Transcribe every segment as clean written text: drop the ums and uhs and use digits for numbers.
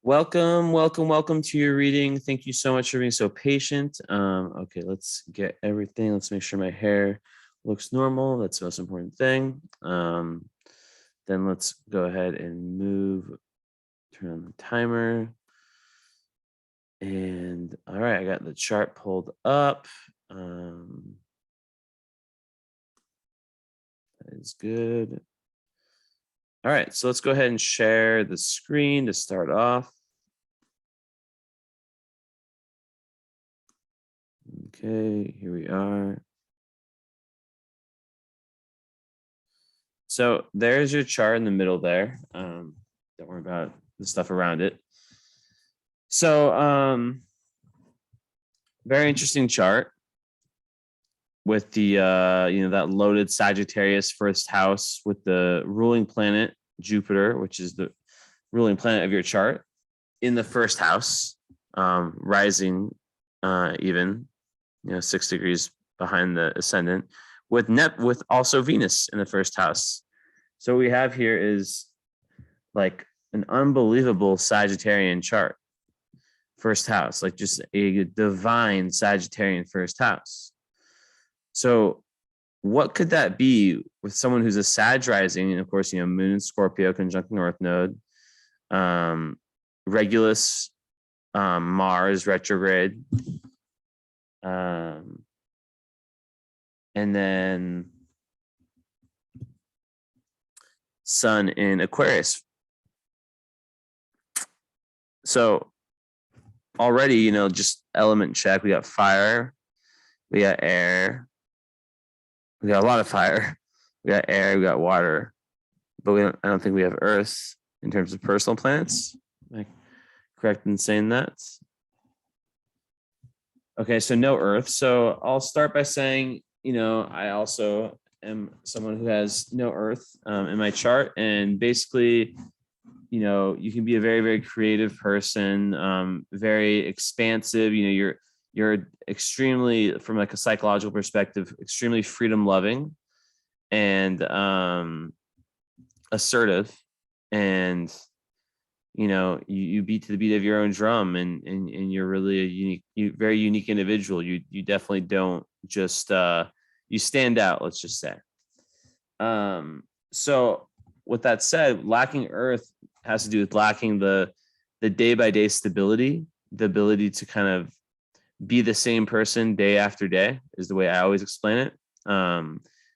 Welcome to your reading. Thank you so much for being so patient. Okay, let's get everything. Let's make sure my hair looks normal. That's the most important thing. Then let's go ahead and turn on the timer. And all right, I got the chart pulled up. That is good. All right, so let's go ahead and share the screen to start off. Okay, here we are. So there's your chart in the middle there. Don't worry about the stuff around it. So very interesting chart with the that loaded Sagittarius first house with the ruling planet Jupiter, which is the ruling planet of your chart, in the first house, rising even 6 degrees behind the ascendant, with also Venus in the first house. So what we have here is like an unbelievable Sagittarian chart. First house, like just a divine Sagittarian first house. So what could that be with someone who's a Sag rising? And of course, Moon, Scorpio, conjunct North Node, Regulus, Mars retrograde, and then Sun in Aquarius. So already, just element check. We got fire, we got air, we got a lot of fire, we got air, we got water, but I don't think we have Earth in terms of personal planets. Am I correct in saying that? Okay, so no Earth. So I'll start by saying, I also am someone who has no Earth in my chart, and basically, you can be a very, very creative person, very expansive. You're extremely, from like a psychological perspective, extremely freedom loving and assertive, and you beat to the beat of your own drum, and you're really very unique individual. You definitely don't just you stand out, let's just say. So with that said, lacking Earth has to do with lacking the day-by-day stability, the ability to kind of be the same person day after day, is the way I always explain it.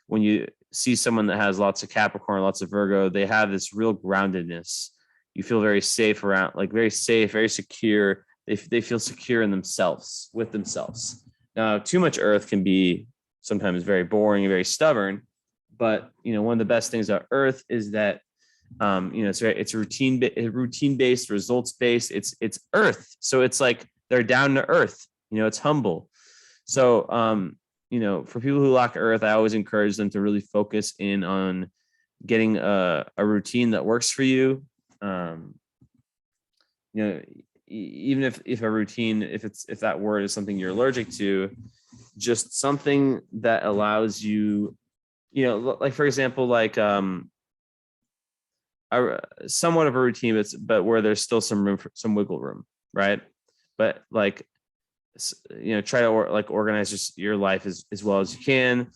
When you see someone that has lots of Capricorn, lots of Virgo, they have this real groundedness. You feel very safe around, like very safe, very secure. They feel secure in themselves, with themselves. Now, too much Earth can be sometimes very boring and very stubborn. But one of the best things about Earth is that it's routine-based, results-based. It's Earth, so it's like they're down to earth. It's humble. So for people who lack Earth, I always encourage them to really focus in on getting a routine that works for you. Even if a routine, if that word is something you're allergic to, just something that allows you, like for example, like somewhat of a routine, but where there's still some room for some wiggle room, right? But like, try to organize your life as well as you can.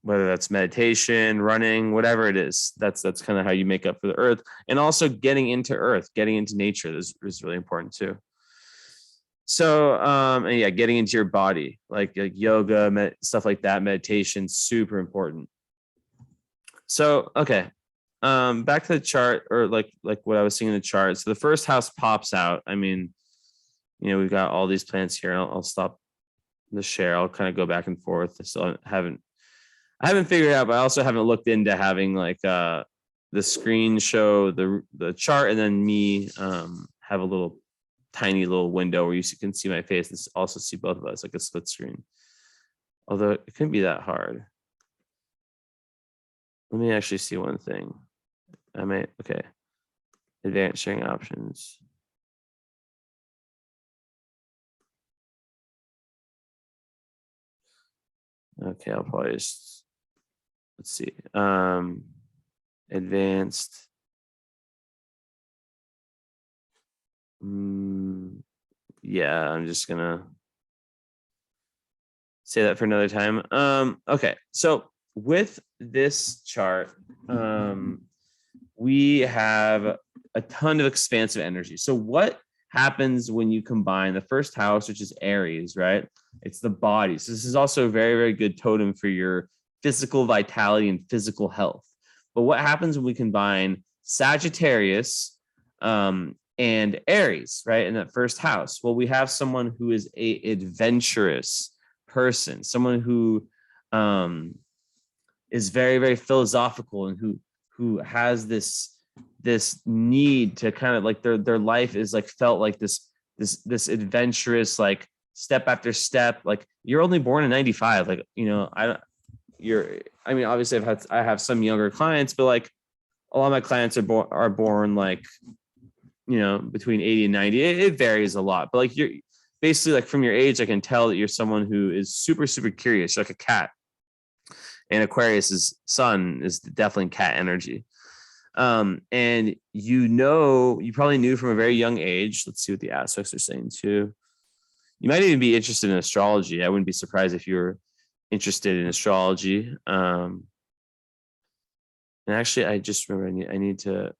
Whether that's meditation, running, whatever it is, that's kind of how you make up for the Earth. And also getting into Earth, getting into nature is really important too. So, and yeah, getting into your body, like yoga, stuff like that, meditation, super important. So, okay. Back to the chart, or like what I was seeing in the chart. So the first house pops out. I mean, we've got all these planets here. I'll stop the share. I'll kind of go back and forth. So I haven't figured it out, but I also haven't looked into having like the screen show the chart, and then me have a tiny little window where you can see my face and also see both of us, like a split screen. Although it couldn't be that hard. Let me actually see one thing. Okay. Advanced sharing options. Okay, I'll probably just, let's see. Advanced Yeah, I'm just gonna say that for another time. Okay, so with this chart, we have a ton of expansive energy. So what happens when you combine the first house, which is Aries, right? It's the body. So this is also a very, very good totem for your physical vitality and physical health. But what happens when we combine Sagittarius and Aries, right, in that first house? Well, we have someone who is a adventurous person, someone who is very, very philosophical, and who has this need to kind of like their life is like felt like this adventurous, like step after step. Like, you're only born in 95, like, you know, I mean, obviously I have some younger clients, but like a lot of my clients are born like, you know, between 80 and 90. It varies a lot, but like, you're basically, like, from your age, I can tell that you're someone who is super, super curious, like a cat. And Aquarius's sun is definitely cat energy. And you probably knew from a very young age. Let's see what the aspects are saying too. You might even be interested in astrology. I wouldn't be surprised if you were interested in astrology. And actually, I just remember I need to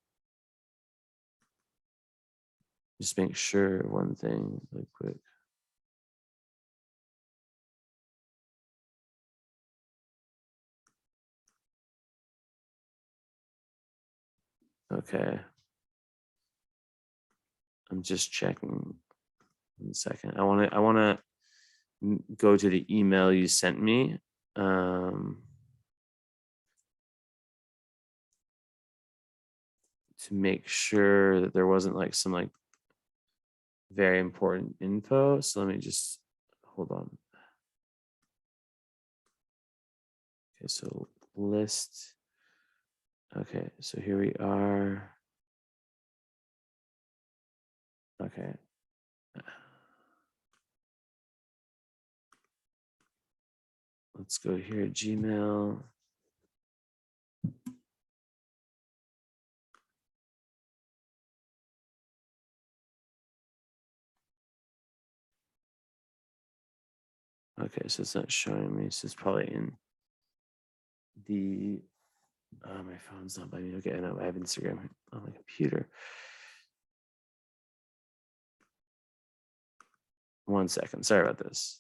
just make sure one thing really quick. Okay. I'm just checking. 1 second. I want to go to the email you sent me. To make sure that there wasn't like some like very important info. So let me just hold on. Okay, so list. Okay, so here we are. Okay. Let's go here, Gmail. Okay, so it's not showing me. So it's probably in the, my phone's not by me. Okay, I know I have Instagram on my computer. 1 second, sorry about this.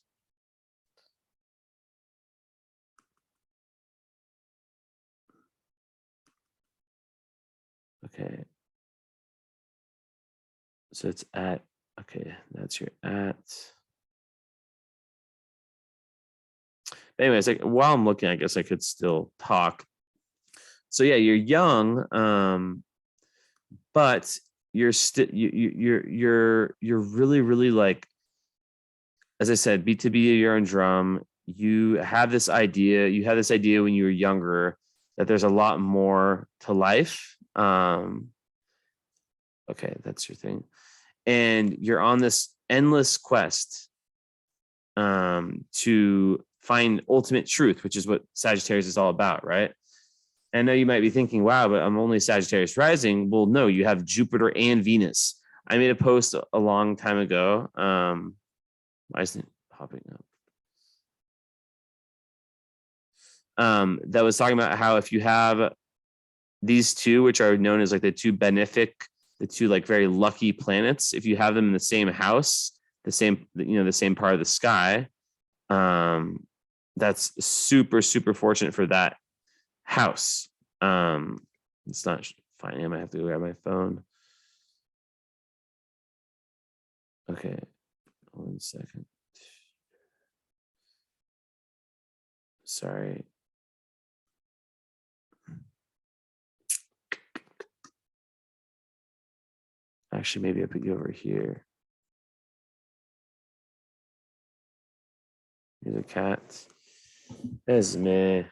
Okay. So it's at, okay, that's your at. But anyways, like, while I'm looking, I guess I could still talk. So yeah, you're young, but you're still you're really, really, like, as I said, beat to be your own drum. You have this idea. You had this idea when you were younger that there's a lot more to life. Okay, that's your thing, and you're on this endless quest to find ultimate truth, which is what Sagittarius is all about, right? I know you might be thinking, wow, but I'm only Sagittarius rising. Well, no, you have Jupiter and Venus. I made a post a long time ago. Why isn't it popping up? That was talking about how if you have these two, which are known as like the two benefic, the two like very lucky planets, if you have them in the same house, the same, you know, the same part of the sky, that's super, super fortunate for that house. It's not fine. I might have to go grab my phone. Okay, 1 second. Sorry. Actually, maybe I put you over here. Here's a cat. This is me.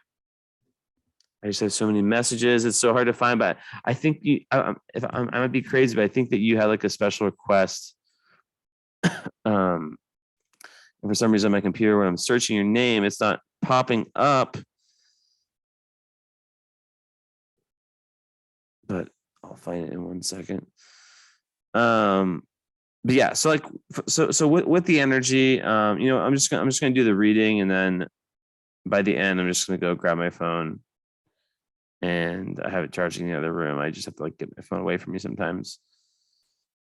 I just have so many messages. It's so hard to find, but I think I might be crazy, but I think that you had like a special request. And for some reason, on my computer, when I'm searching your name, it's not popping up. But I'll find it in 1 second. but yeah, so like, so with the energy, I'm just gonna do the reading, and then by the end, I'm just gonna go grab my phone, and I have it charging in the other room. I just have to like get my phone away from me sometimes.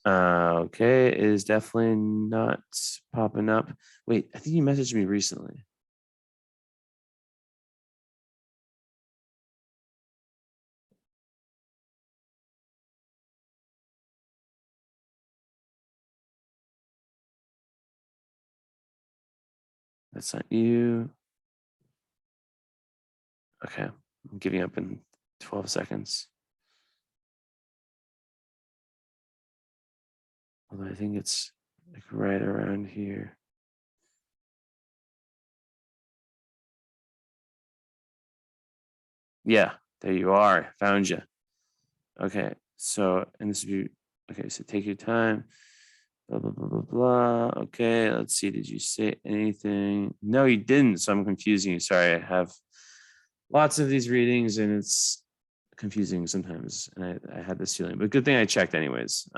Okay, it is definitely not popping up. Wait, I think you messaged me recently. That's not you. Okay, I'm giving up in 12 seconds. Although I think it's like right around here. Yeah, there you are. Found you. Okay, so, and this would be, okay, so take your time. Blah, blah, blah, blah, blah. Okay, let's see. Did you say anything? No, you didn't. So I'm confusing you. Sorry, I have lots of these readings and it's confusing sometimes. And I had this feeling, but good thing I checked anyways.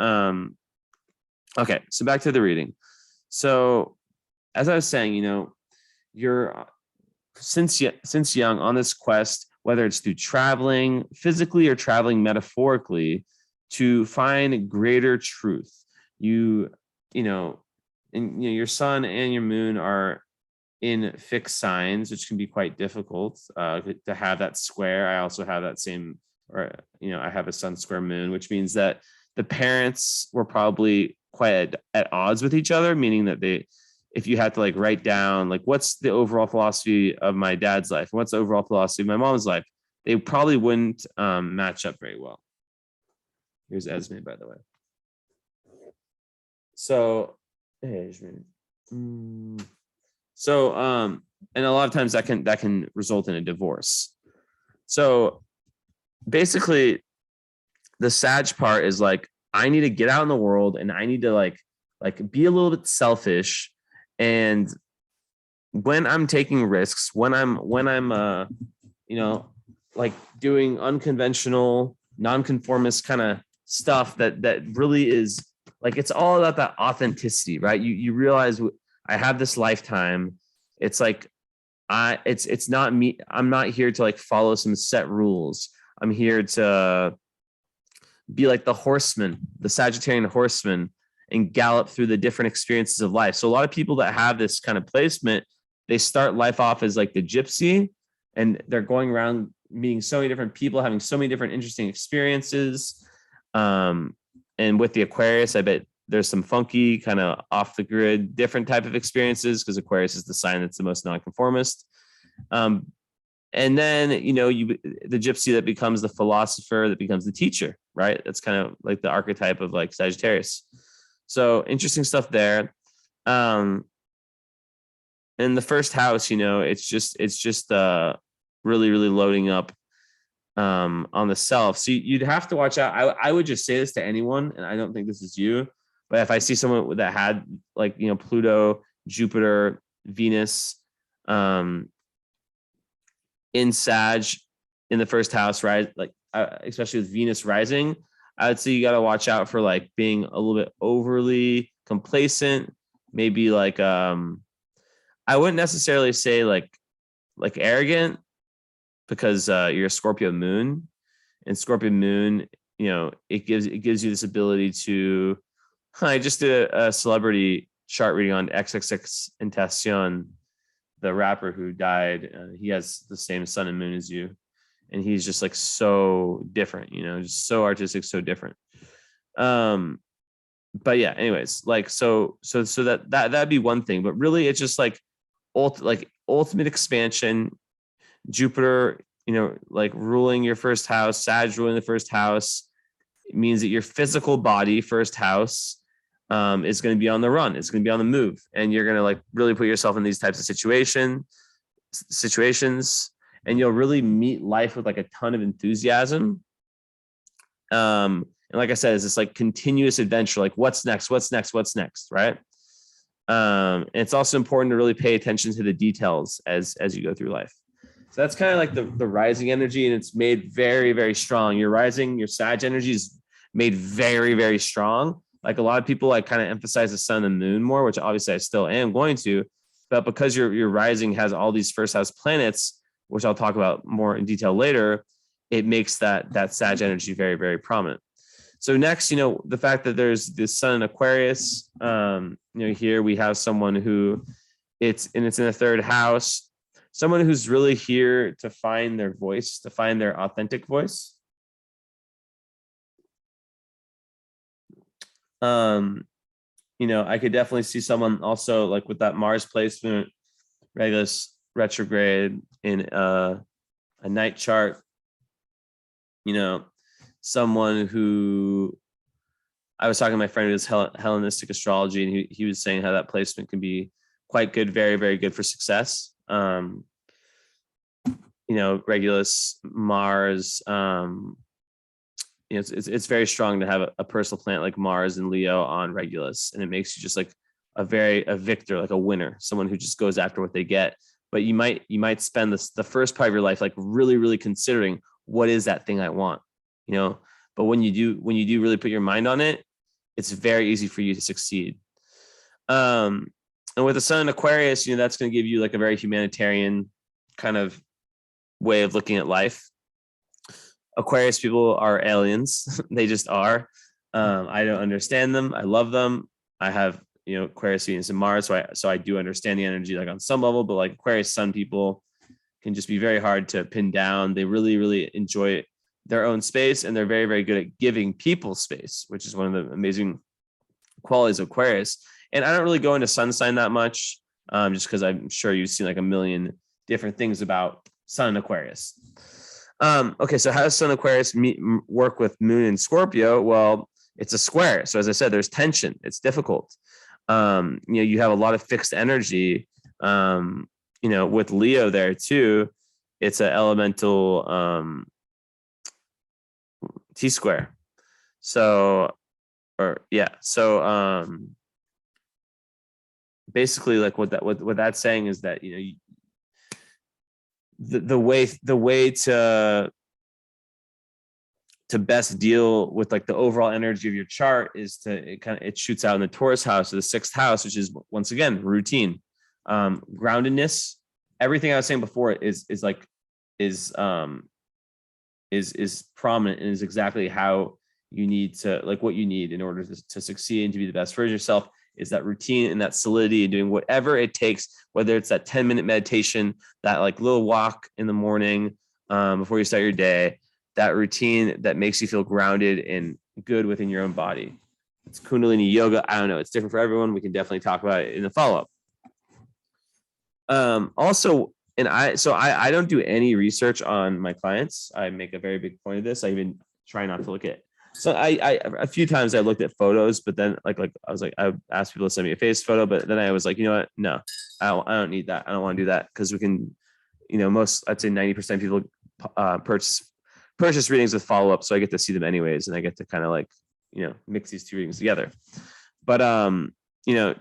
Okay, so back to the reading. So as I was saying, you're since young on this quest, whether it's through traveling physically or traveling metaphorically, to find greater truth. Your sun and your moon are in fixed signs, which can be quite difficult to have that square. I also have that same, or I have a sun square moon, which means that the parents were probably quite at odds with each other, meaning that if you had to like write down like what's the overall philosophy of my dad's life and what's the overall philosophy of my mom's life, they probably wouldn't match up very well. Here's Esme, by the way. So, and a lot of times that can result in a divorce. So basically the Sag part is like, I need to get out in the world and I need to like be a little bit selfish. And when I'm taking risks, when I'm like doing unconventional, nonconformist kind of stuff that really is like, it's all about that authenticity, right? You realize I have this lifetime. It's like, it's not me. I'm not here to like follow some set rules. I'm here to be like the horseman, the Sagittarian horseman, and gallop through the different experiences of life. So a lot of people that have this kind of placement, they start life off as like the gypsy, and they're going around meeting so many different people, having so many different interesting experiences. And with the Aquarius, I bet there's some funky kind of off the grid, different type of experiences, because Aquarius is the sign that's the most nonconformist. And then, the gypsy that becomes the philosopher, that becomes the teacher, right? That's kind of like the archetype of like Sagittarius. So interesting stuff there. In the first house, it's just really, really loading up on the self. So you'd have to watch out. I would just say this to anyone, and I don't think this is you, but if I see someone that had like, Pluto, Jupiter, Venus, in Sag in the first house, right? Like, especially with Venus rising, I would say you got to watch out for like being a little bit overly complacent. Maybe like, I wouldn't necessarily say like arrogant, because you're a Scorpio Moon, and Scorpio Moon, it gives you this ability to. I just did a celebrity chart reading on XXXTentacion, the rapper who died. He has the same sun and moon as you, and he's just like so different, just so artistic, so different. But yeah, anyways, like so that'd be one thing, but really it's just like ultimate expansion. Jupiter, like ruling your first house, Sag ruling the first house, it means that your physical body, first house, is going to be on the run. It's going to be on the move, and you're going to like really put yourself in these types of situations, and you'll really meet life with like a ton of enthusiasm. And like I said, it's this like continuous adventure. Like what's next, right? And it's also important to really pay attention to the details as you go through life. So that's kind of like the rising energy, and it's made very, very strong. Your Sag energy is made very, very strong Like a lot of people like kind of emphasize the sun and moon more, which obviously I still am going to, but because your rising has all these first house planets, which I'll talk about more in detail later, it makes that Sag energy very, very prominent. So next, the fact that there's this sun in Aquarius, here we have someone who it's in the third house, someone who's really here to find their voice, to find their authentic voice. I could definitely see someone also like with that Mars placement, Regulus retrograde in a night chart, someone who I was talking to my friend who does Hellenistic astrology, and he was saying how that placement can be quite good, very, very good for success. Regulus, Mars, it's very strong to have a personal planet like Mars and Leo on Regulus, and it makes you just like a victor, like a winner, someone who just goes after what they get. But you might spend the first part of your life like really, really considering what is that thing I want, But when you do really put your mind on it, it's very easy for you to succeed. And with the sun in Aquarius, that's going to give you like a very humanitarian kind of way of looking at life. Aquarius people are aliens. They just are. I don't understand them. I love them. I have, Aquarius, Venus, and Mars. So I do understand the energy like on some level, but like Aquarius sun people can just be very hard to pin down. They really, really enjoy their own space, and they're very, very good at giving people space, which is one of the amazing qualities of Aquarius. And I don't really go into sun sign that much, just because I'm sure you've seen like a million different things about sun and Aquarius. Okay, so how does sun Aquarius work with moon and Scorpio? Well, it's a square. So as I said, there's tension. It's difficult. You have a lot of fixed energy. With Leo there too, it's an elemental T square. So basically like what that's saying is that, the way to best deal with like the overall energy of your chart is it shoots out in the Taurus house or the sixth house, which is once again routine, groundedness. Everything I was saying before is prominent and is exactly how you need to, like what you need in order to succeed and to be the best version of yourself, is that routine and that solidity and doing whatever it takes, whether it's that 10-minute meditation, that like little walk in the morning before you start your day, that routine that makes you feel grounded and good within your own body. It's Kundalini yoga. I don't know. It's different for everyone. We can definitely talk about it in the follow-up. Also, I don't do any research on my clients. I make a very big point of this. I even try not to look at. So I a few times I looked at photos, but then like I was like, I asked people to send me a face photo, but then I was like, you know what? No, I don't need that. I don't want to do that, because we can, I'd say 90% of people purchase readings with follow-up, so I get to see them anyways, and I get to kind of like, mix these two readings together. But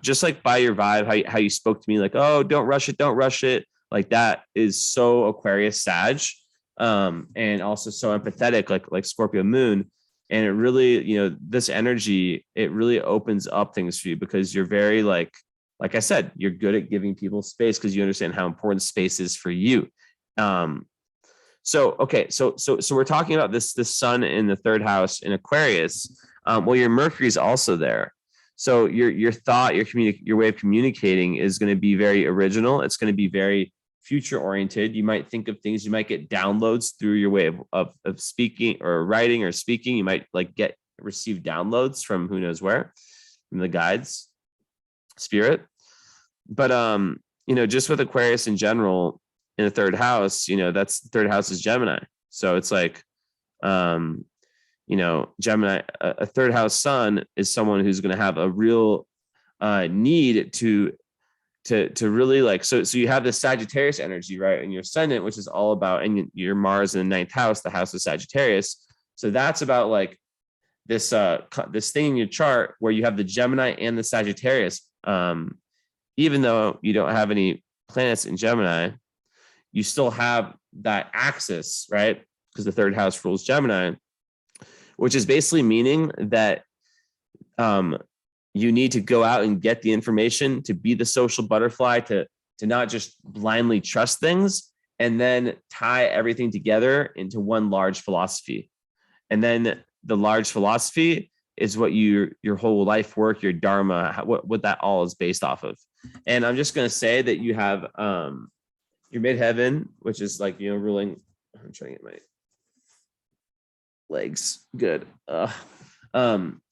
just like by your vibe, how you spoke to me, like, oh, don't rush it, like that is so Aquarius Sag, and also so empathetic, like Scorpio Moon. And it really, this energy, it really opens up things for you, because you're very like I said, you're good at giving people space because you understand how important space is for you. So we're talking about this sun in the third house in Aquarius. Well, your Mercury is also there. So your thought, your way of communicating is going to be very original. It's going to be very future oriented. You might think of things, you might get downloads through your way of speaking or writing or speaking. You might like receive downloads from who knows where, from the guides, spirit. But just with Aquarius in general in the third house, that's the third house is Gemini. So it's like Gemini, a third house sun is someone who's going to have a real need to really like, so you have the Sagittarius energy, right? And your ascendant, which is all about, and your Mars in the ninth house, the house of Sagittarius. So that's about like this thing in your chart where you have the Gemini and the Sagittarius. Even though you don't have any planets in Gemini, you still have that axis, right? Because the third house rules Gemini, which is basically meaning that you need to go out and get the information, to be the social butterfly, to not just blindly trust things, and then tie everything together into one large philosophy. And then the large philosophy is what your whole life work, your dharma, what that all is based off of. And I'm just going to say that you have your midheaven, which is like, ruling. I'm trying to get my legs good.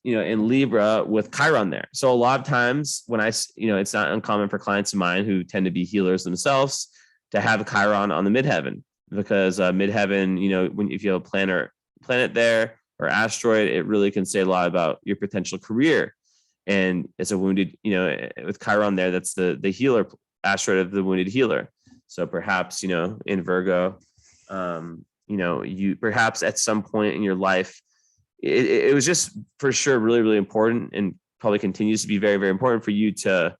In Libra with Chiron there. So a lot of times when it's not uncommon for clients of mine who tend to be healers themselves to have Chiron on the midheaven, because midheaven, if you have a planet there or asteroid, it really can say a lot about your potential career. And as a wounded, with Chiron there, that's the healer asteroid of the wounded healer. So perhaps, in Virgo, you perhaps at some point in your life, it was just for sure really, really important, and probably continues to be very, very important for you to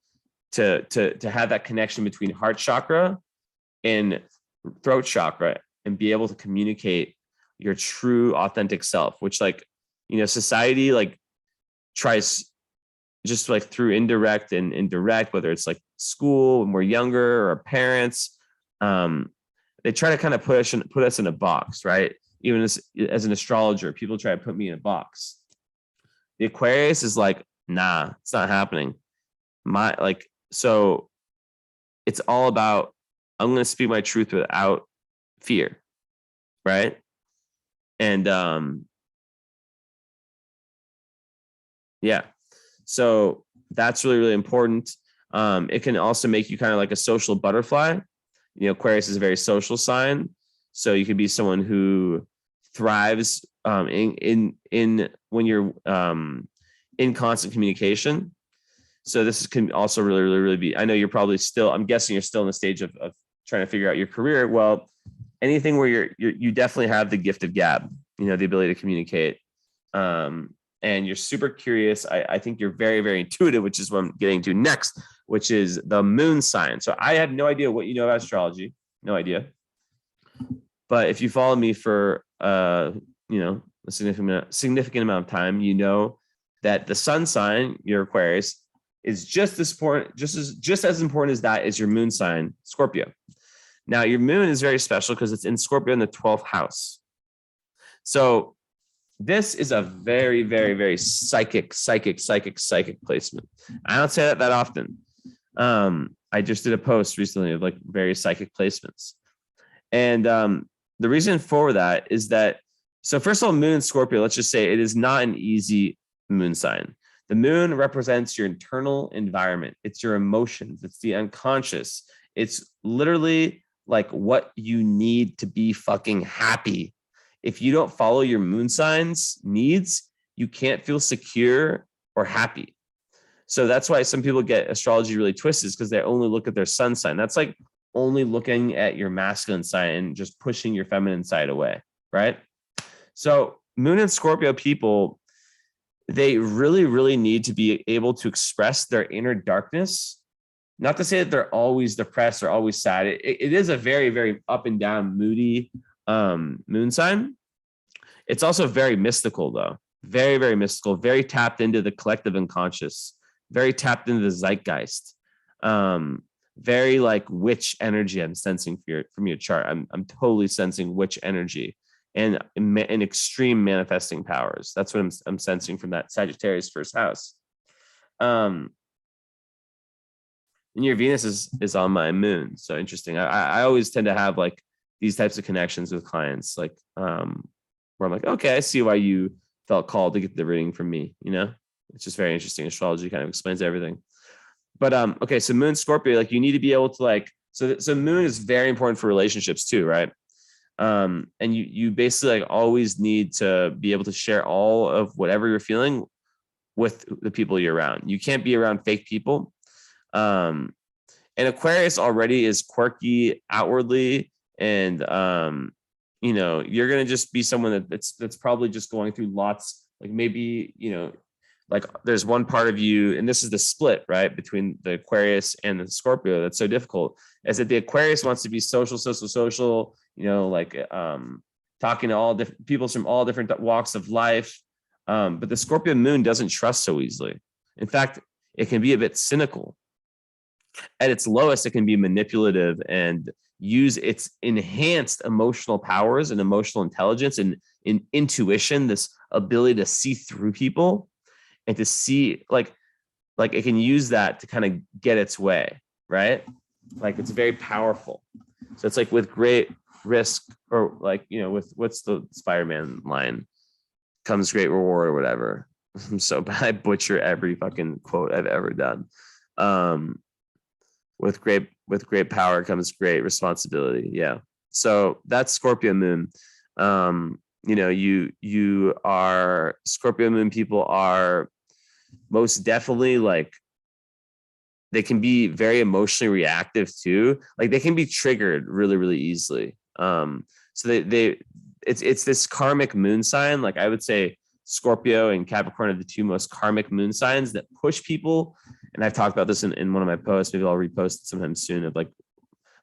have that connection between heart chakra and throat chakra, and be able to communicate your true authentic self, which society tries just through indirect and direct, whether it's school when we're younger or our parents, they try to kind of put us in a box, right? Even as an astrologer, people try to put me in a box. The Aquarius is nah, it's not happening. So it's all about, I'm going to speak my truth without fear, right? And so that's really, really important. It can also make you kind of like a social butterfly. Aquarius is a very social sign. So you could be someone who thrives in when you're in constant communication. So this can also really, really, really be, I know you're probably still, I'm guessing you're still in the stage of trying to figure out your career. Well, anything where you definitely have the gift of gab, the ability to communicate. And you're super curious. I think you're very, very intuitive, which is what I'm getting to next, which is the moon sign. So I have no idea what you know about astrology, no idea. But if you follow me for a significant amount of time, you know that the sun sign, your Aquarius, is just as important, just as important as that is your moon sign, Scorpio. Now, your moon is very special because it's in Scorpio in the 12th house. So this is a very, very, very psychic placement. I don't say that often. I just did a post recently of various psychic placements. And the reason for that is that, so first of all, moon in Scorpio, let's just say it is not an easy moon sign. The moon represents your internal environment. It's your emotions. It's the unconscious. It's literally what you need to be fucking happy. If you don't follow your moon sign's needs, you can't feel secure or happy. So that's why some people get astrology really twisted, because they only look at their sun sign. That's only looking at your masculine side and just pushing your feminine side away, right? So moon and Scorpio people, they really, really need to be able to express their inner darkness. Not to say that they're always depressed or always sad. It is a very, very up and down, moody moon sign. It's also very mystical, though. Very, very mystical, very tapped into the collective unconscious, very tapped into the zeitgeist. Very witch energy I'm sensing from your chart. I'm totally sensing witch energy and extreme manifesting powers. That's what I'm sensing from that Sagittarius first house. And your Venus is on my moon. So interesting. I always tend to have these types of connections with clients, where I'm okay, I see why you felt called to get the reading from me. It's just very interesting. Astrology kind of explains everything. But okay, so moon Scorpio, you need to be able to so moon is very important for relationships too, right? And you basically always need to be able to share all of whatever you're feeling with the people you're around. You can't be around fake people. And Aquarius already is quirky outwardly, and you're gonna just be someone that's probably just going through lots, maybe there's one part of you, and this is the split, right, between the Aquarius and the Scorpio that's so difficult, is that the Aquarius wants to be social, talking to all different people from all different walks of life, But the Scorpio moon doesn't trust so easily. In fact, it can be a bit cynical. At its lowest, it can be manipulative and use its enhanced emotional powers and emotional intelligence and in intuition, this ability to see through people and to see like it can use that to kind of get its way, right? Like it's very powerful. So it's like with great risk, or like, you know, with what's the Spider-Man line, comes great reward or whatever. I'm so bad. I butcher every fucking quote I've ever done. With great power comes great responsibility. Yeah. So that's Scorpio moon. You know, you are Scorpio moon people are most definitely like, they can be very emotionally reactive too. Like they can be triggered really, really easily. So it's this karmic moon sign. Like I would say Scorpio and Capricorn are the two most karmic moon signs that push people. And I've talked about this in one of my posts. Maybe I'll repost it sometime soon, of like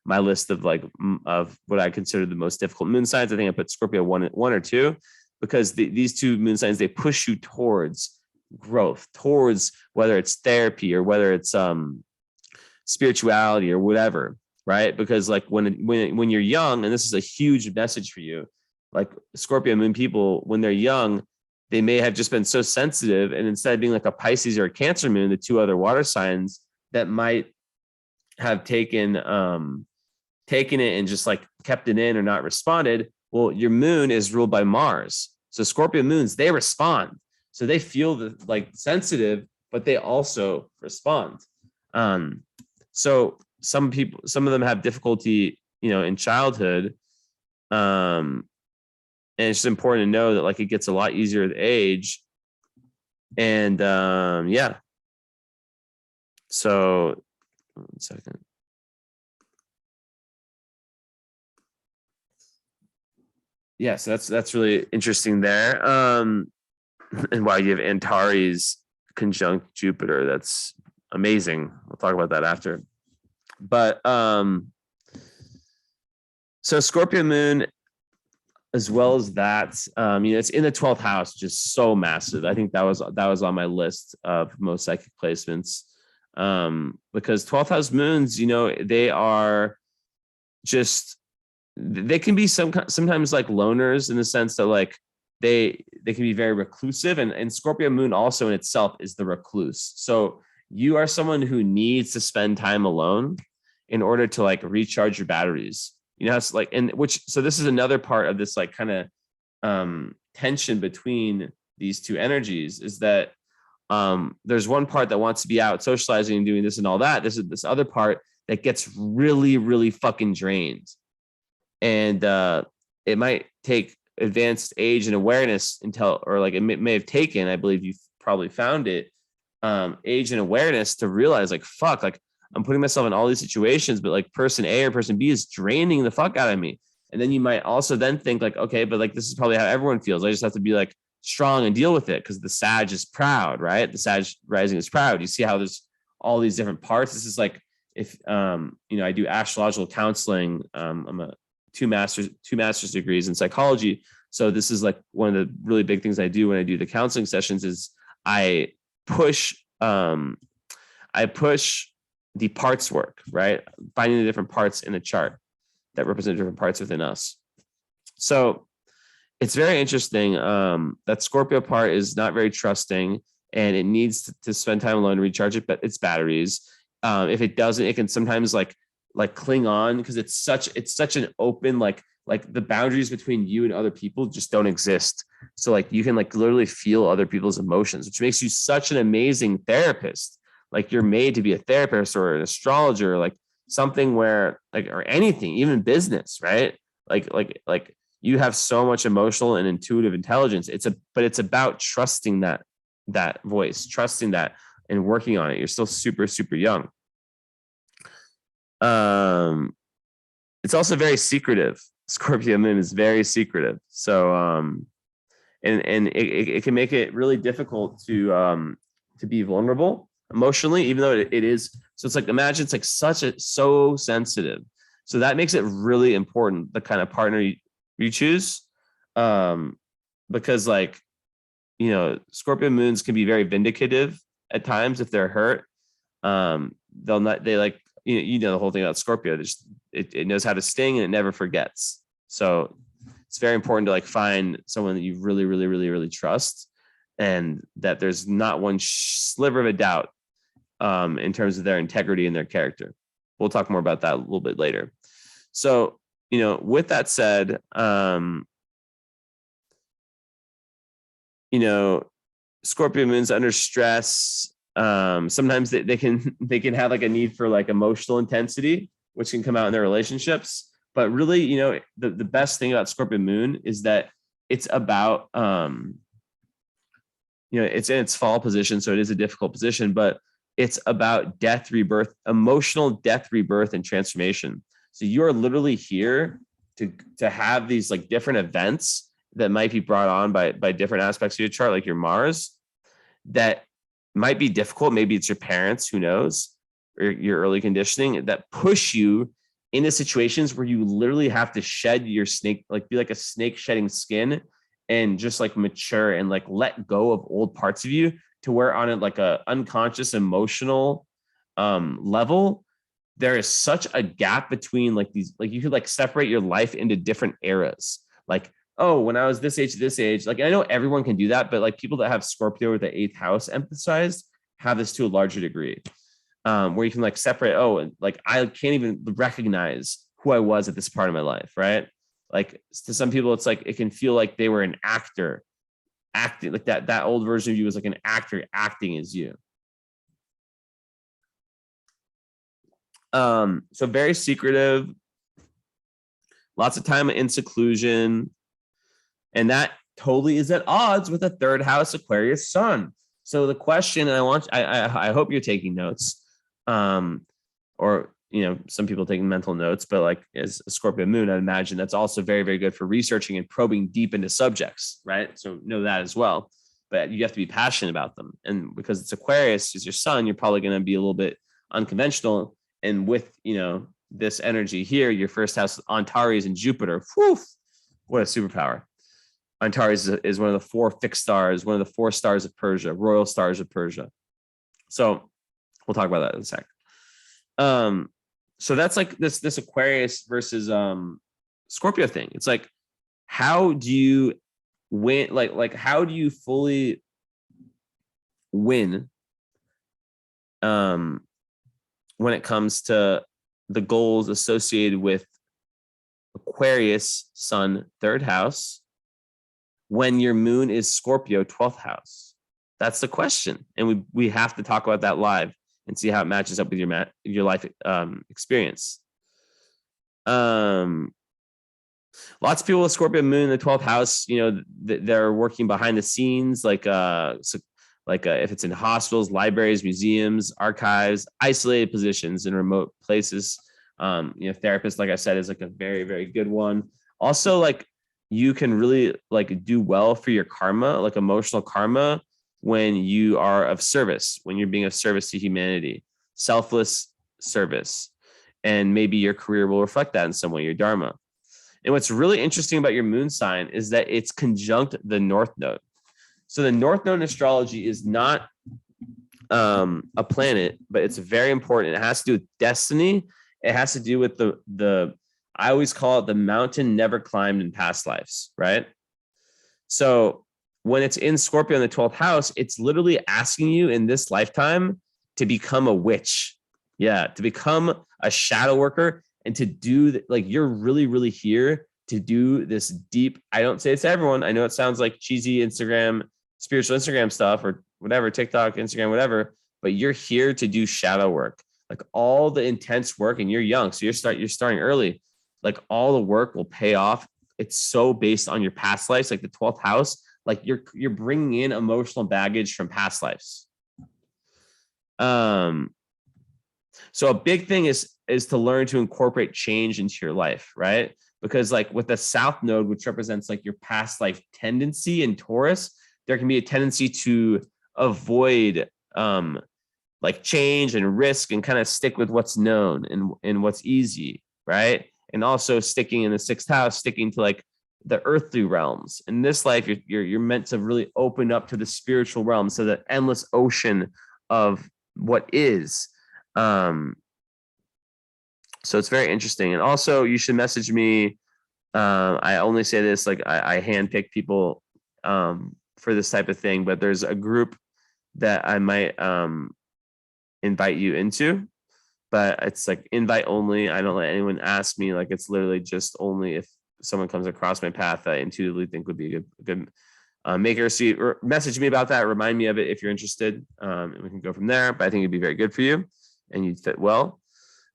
my list of like of what I consider the most difficult moon signs. I think I put Scorpio one or two, because these two moon signs, they push you towards growth, towards whether it's therapy or whether it's spirituality or whatever, right? Because like when you're young, and this is a huge message for you, like Scorpio moon people, when they're young, they may have just been so sensitive, and instead of being like a Pisces or a Cancer moon, the two other water signs that might have taken it and just like kept it in or not responded. Well, your moon is ruled by Mars. So Scorpio moons, they respond. So they feel the like sensitive, but they also respond. So some of them have difficulty, you know, in childhood. And it's just important to know that like it gets a lot easier with age. And yeah. So 1 second. Yeah, so that's really interesting there. And why you have Antares conjunct Jupiter. That's amazing. We'll talk about that after. But so Scorpio moon, as well as that, you know, it's in the 12th house, just so massive. I think that was on my list of most psychic placements, because 12th house moons, you know, they are just, they can be sometimes like loners, in the sense that like they can be very reclusive, and Scorpio moon also in itself is the recluse. So you are someone who needs to spend time alone in order to like recharge your batteries. You know, it's like, and which, so this is another part of this like kind of tension between these two energies, is that there's one part that wants to be out socializing and doing this and all that. This is this other part that gets really, really fucking drained. And it might take advanced age and awareness until, or like it may have taken, I believe you've probably found it, age and awareness to realize like, fuck, like I'm putting myself in all these situations, but like person A or person B is draining the fuck out of me. And then you might also then think like, okay, but like this is probably how everyone feels. I just have to be like strong and deal with it, because the Sag is proud, right? The Sag rising is proud. You see how there's all these different parts. This is like, if you know, I do astrological counseling. I'm a two master's degrees in psychology. So this is like one of the really big things I do when I do the counseling sessions is I push the parts work, right? Finding the different parts in a chart that represent different parts within us. So it's very interesting. That Scorpio part is not very trusting, and it needs to spend time alone to recharge its batteries. If it doesn't, it can sometimes like cling on, because it's such an open, like the boundaries between you and other people just don't exist. So like you can like literally feel other people's emotions, which makes you such an amazing therapist. Like you're made to be a therapist or an astrologer, like something where like, or anything, even business, right? Like you have so much emotional and intuitive intelligence. But it's about trusting that voice, trusting that and working on it. You're still super, super young. It's also very secretive. Scorpio moon is very secretive. So and it can make it really difficult to be vulnerable emotionally, even though it is. So it's like, imagine it's like so sensitive. So that makes it really important, the kind of partner you choose. Because like Scorpio moons can be very vindicative at times if they're hurt. They like, the whole thing about Scorpio, it knows how to sting and it never forgets. So it's very important to like find someone that you really, really, really, really trust, and that there's not one sliver of a doubt in terms of their integrity and their character. We'll talk more about that a little bit later. So, with that said, Scorpio moons under stress, sometimes they can have like a need for like emotional intensity, which can come out in their relationships. But really, the best thing about Scorpio moon is that it's about, it's in its fall position, so it is a difficult position, but it's about death, rebirth, emotional death, rebirth, and transformation. So you are literally here to have these like different events that might be brought on by different aspects of your chart, like your Mars, that might be difficult. Maybe it's your parents, who knows, or your early conditioning, that push you into situations where you literally have to shed your snake, like be like a snake shedding skin, and just like mature and like let go of old parts of you, to where on a like a unconscious emotional level, there is such a gap between like these, like you could like separate your life into different eras. Like, oh, when I was this age to this age, like I know everyone can do that, but like people that have Scorpio or the 8th house emphasized have this to a larger degree, where you can like separate, oh, and like I can't even recognize who I was at this part of my life, right? Like to some people, it's like it can feel like they were an actor acting, like that old version of you was like an actor acting as you. So very secretive, lots of time in seclusion, and that totally is at odds with a 3rd house Aquarius sun. So the question, and I hope you're taking notes, or some people taking mental notes, but like as a Scorpio moon, I'd imagine that's also very, very good for researching and probing deep into subjects, right? So know that as well, but you have to be passionate about them. And because it's Aquarius is your sun, you're probably going to be a little bit unconventional. And with, this energy here, your 1st house, Antares and Jupiter, whew, what a superpower. Antares is one of the 4 fixed stars, one of the 4 stars of Persia, royal stars of Persia. So we'll talk about that in a sec. So that's like this Aquarius versus Scorpio thing. It's like, how do you win? Like how do you fully win when it comes to the goals associated with Aquarius sun 3rd house when your moon is Scorpio 12th house? That's the question, and we have to talk about that live and see how it matches up with your life experience. Lots of people with Scorpio moon in the 12th house, they're working behind the scenes, like if it's in hospitals, libraries, museums, archives, isolated positions in remote places. Therapist, like I said, is like a very, very good one. Also, like you can really like do well for your karma, like emotional karma, when you are of service, when you're being of service to humanity, selfless service. And maybe your career will reflect that in some way, your dharma. And what's really interesting about your moon sign is that it's conjunct the North Node. So the North Node in astrology is not a planet, but it's very important. It has to do with destiny. It has to do with the I always call it the mountain never climbed in past lives, right? So when it's in Scorpio in the 12th house, it's literally asking you in this lifetime to become a witch. Yeah, to become a shadow worker and to do like you're really, really here to do this deep. I don't say it's everyone. I know it sounds like cheesy Instagram, spiritual Instagram stuff or whatever, TikTok, Instagram, whatever, but you're here to do shadow work, like all the intense work, and you're young. So you're starting early. Like all the work will pay off. It's so based on your past lives, like the 12th house. Like you're bringing in emotional baggage from past lives. So a big thing is to learn to incorporate change into your life, right? Because like with the South Node, which represents like your past life tendency in Taurus, there can be a tendency to avoid like change and risk and kind of stick with what's known and what's easy, right? And also sticking in the 6th house, sticking to like the earthly realms. In this life, you're meant to really open up to the spiritual realm, so the endless ocean of what is. So it's very interesting. And also, you should message me. I only say this, like I handpick people for this type of thing, but there's a group that I might invite you into, but it's like invite only. I don't let anyone ask me. Like, it's literally just only if someone comes across my path that I intuitively think would be a good maker. So or message me about that. Remind me of it if you're interested, and we can go from there. But I think it'd be very good for you, and you'd fit well.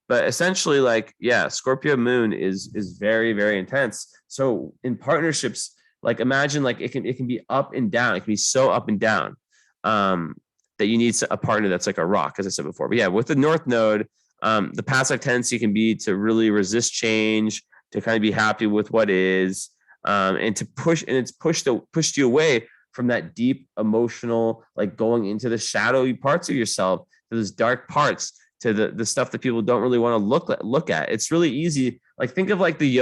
But essentially, like, yeah, Scorpio Moon is very, very intense. So in partnerships, like, imagine like it can be up and down. It can be so up and down that you need a partner that's like a rock, as I said before. But yeah, with the North Node, the past life tendency can be to really resist change, to kind of be happy with what is, and to push, and it's pushed you away from that deep emotional, like going into the shadowy parts of yourself, to those dark parts, to the stuff that people don't really want to look at. It's really easy. Like, think of like the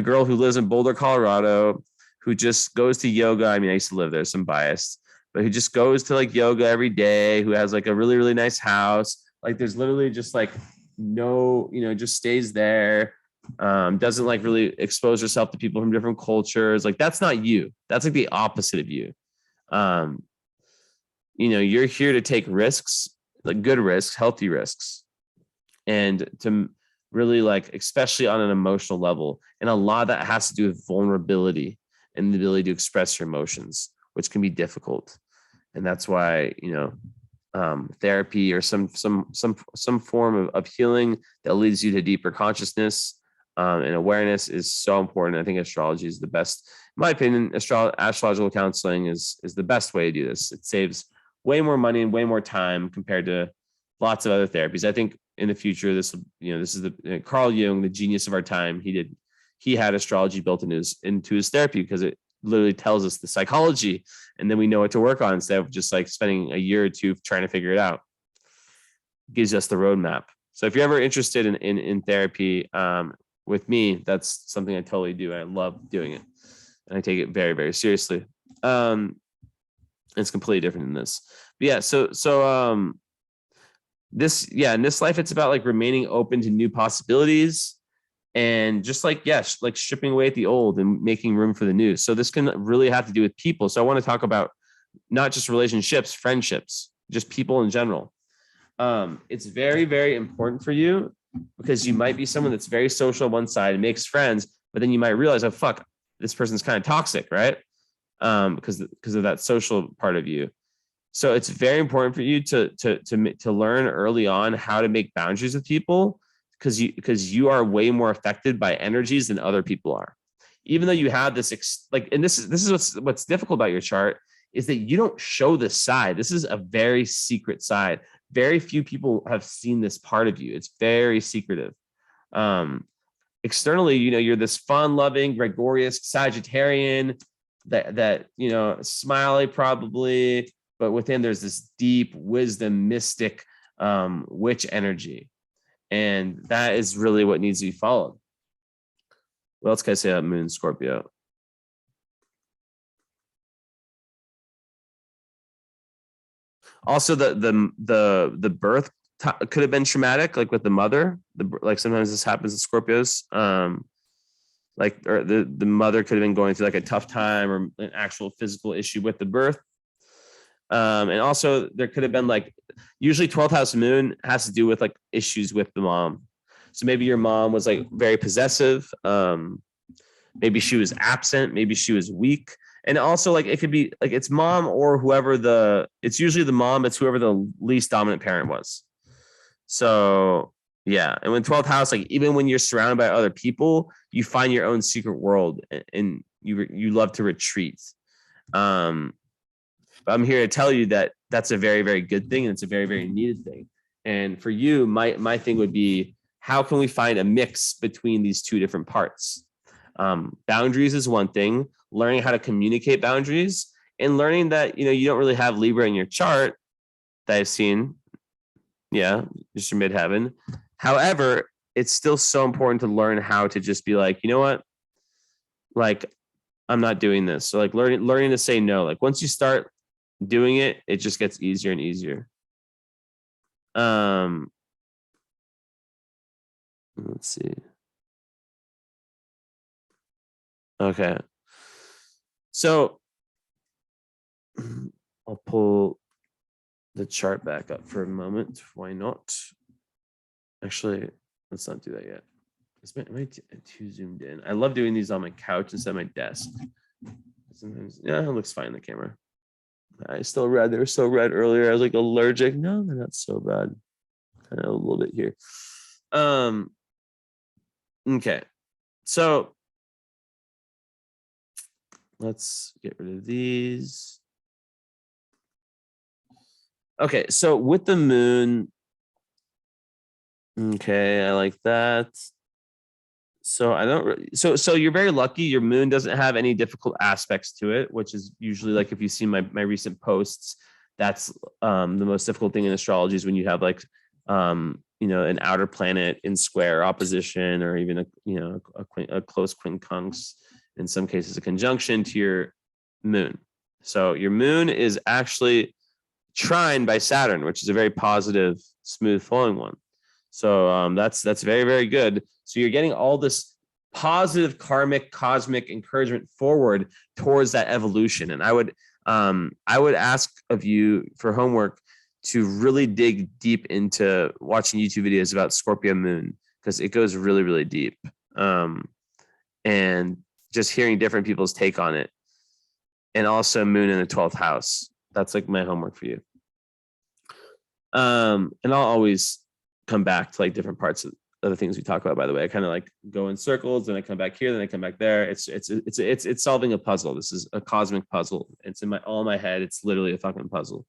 girl who lives in Boulder, Colorado, who just goes to yoga. I mean, I used to live there, so I'm biased, but who just goes to like yoga every day, who has like a really, really nice house. Like, there's literally just like no, just stays there. Doesn't like really expose herself to people from different cultures. Like, that's not you. That's like the opposite of you. You're here to take risks, like good risks, healthy risks, and to really, like, especially on an emotional level. And a lot of that has to do with vulnerability and the ability to express your emotions, which can be difficult. And that's why, therapy or some form of healing that leads you to deeper consciousness and awareness is so important. I think astrology is the best, in my opinion. Astrological counseling is the best way to do this. It saves way more money and way more time compared to lots of other therapies. I think in the future, this is the Carl Jung, the genius of our time. He had astrology built into his therapy because it literally tells us the psychology, and then we know what to work on instead of just like spending a year or two trying to figure it out. It gives us the roadmap. So if you're ever interested in therapy with me, that's something I totally do. I love doing it, and I take it very, very seriously. It's completely different than this. But yeah, so in this life, it's about like remaining open to new possibilities, and just like, yes, like stripping away at the old and making room for the new. So this can really have to do with people. So I want to talk about not just relationships, friendships, just people in general. It's very, very important for you, because you might be someone that's very social on one side and makes friends, but then you might realize, oh, fuck, this person's kind of toxic, right? Because of that social part of you. So it's very important for you to learn early on how to make boundaries with people, because you are way more affected by energies than other people are. Even though you have this and this is what's difficult about your chart, is that you don't show this side. This is a very secret side. Very few people have seen this part of you. It's very secretive. Externally, you're this fun-loving, gregarious Sagittarian that smiley probably, but within there's this deep wisdom, mystic, witch energy. And that is really what needs to be followed. What else can I say about Moon Scorpio? Also, the birth could have been traumatic, like with the mother. Like sometimes this happens to Scorpios. Or the mother could have been going through like a tough time or an actual physical issue with the birth. And also there could have been like, usually 12th house moon has to do with like issues with the mom. So maybe your mom was like very possessive. Maybe she was absent. Maybe she was weak. And also, like, it could be like it's mom or whoever it's usually the mom. It's whoever the least dominant parent was. So yeah. And when 12th house, like even when you're surrounded by other people, you find your own secret world and you love to retreat. But I'm here to tell you that that's a very, very good thing. And it's a very, very needed thing. And for you, my thing would be, how can we find a mix between these two different parts? Boundaries is one thing, learning how to communicate boundaries, and learning that, you don't really have Libra in your chart that I've seen. Yeah, just your midheaven. However, it's still so important to learn how to just be like, you know what? like, I'm not doing this. So like learning to say no. Like once you start doing it, it just gets easier and easier. Let's see. Okay. So I'll pull the chart back up for a moment. Why not? Actually, let's not do that yet. Am I too zoomed in? I love doing these on my couch instead of my desk. Sometimes, yeah, it looks fine in the camera. I still read. They were so red earlier. I was like allergic. No, they're not so bad. Kind of a little bit here. Okay. So let's get rid of these. Okay, so with the moon, okay, I like that. So I don't. So you're very lucky. Your moon doesn't have any difficult aspects to it, which is usually like if you see my recent posts, that's the most difficult thing in astrology is when you have like an outer planet in square opposition, or even a close quincunx, in some cases a conjunction to your moon. So your moon is actually trine by Saturn, which is a very positive, smooth flowing one. So that's very, very good. So you're getting all this positive karmic cosmic encouragement forward towards that evolution. And I would ask of you for homework to really dig deep into watching YouTube videos about Scorpio Moon, because it goes really, really deep. And just hearing different people's take on it. And also Moon in the 12th house. That's like my homework for you. And I'll always come back to like different parts of the things we talk about. By the way, I kind of like go in circles, then I come back here, then I come back there. It's solving a puzzle. This is a cosmic puzzle. It's in my head. It's literally a fucking puzzle.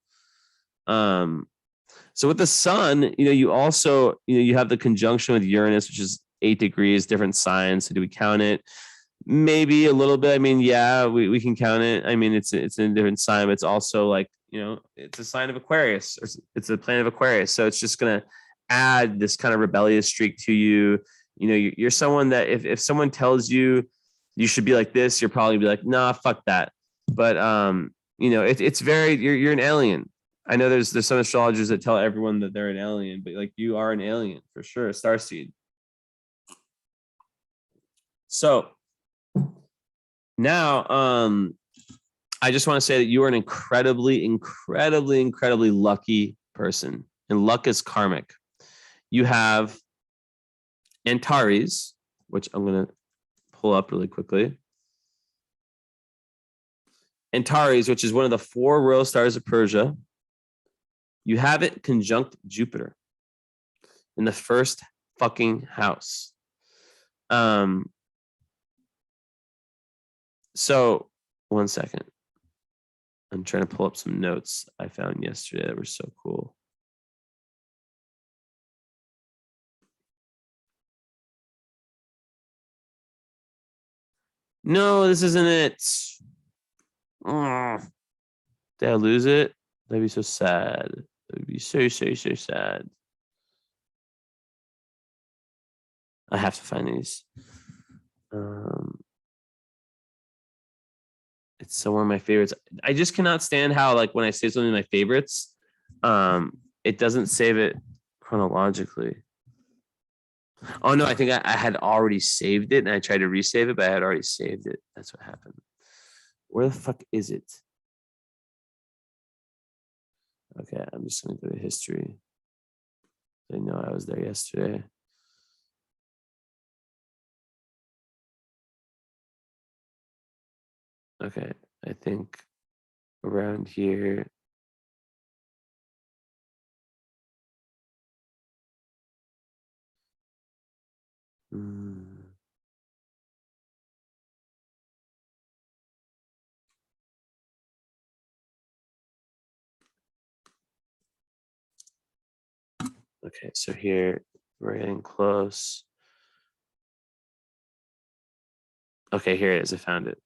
So with the sun, you also you have the conjunction with Uranus, which is 8 degrees, different signs. So do we count it? Maybe a little bit. I mean, yeah, we can count it. I mean, it's in a different sign, but it's also like, it's a sign of Aquarius, or it's a planet of Aquarius. So it's just going to add this kind of rebellious streak to you. You're someone that if someone tells you you should be like this, you'll probably be like, nah, fuck that. But it's very, you're an alien. I know there's some astrologers that tell everyone that they're an alien, but like you are an alien for sure, a starseed. So now, I just want to say that you are an incredibly, incredibly, incredibly lucky person, and luck is karmic. You have Antares, which I'm going to pull up really quickly. Antares, which is one of the 4 royal stars of Persia. You have it conjunct Jupiter in the 1st fucking house. So 1 second. I'm trying to pull up some notes I found yesterday that were so cool. No, this isn't it. Oh, did I lose it? That'd be so sad. That would be so, so, so sad. I have to find these. It's so one of my favorites. I just cannot stand how, like, when I save something in my favorites, it doesn't save it chronologically. Oh no, I think I had already saved it, and I tried to resave it, but I had already saved it. That's what happened. Where the fuck is it? Okay, I'm just gonna go to history. I know I was there yesterday. Okay, I think around here. Okay, so here we're getting close. Okay, here it is. I found it.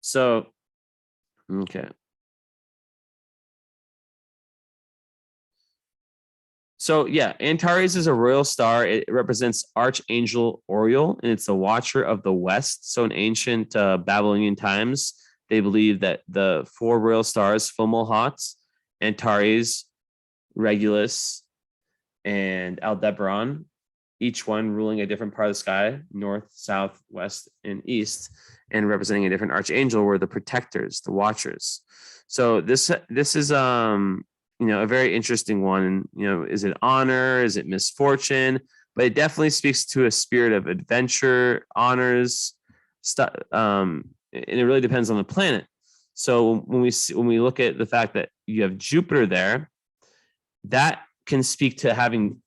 So, okay. So yeah, Antares is a royal star. It represents Archangel Oriole, and it's the watcher of the West. So in ancient Babylonian times, they believed that the four royal stars, Fomalhaut, Antares, Regulus, and Aldebaran, each one ruling a different part of the sky, north, south, west, and east, and representing a different archangel, were the protectors, the watchers. So this is a very interesting one. And is it honor? Is it misfortune? But it definitely speaks to a spirit of adventure, honors, stuff. And it really depends on the planet. So when we look at the fact that you have Jupiter there, that can speak to having.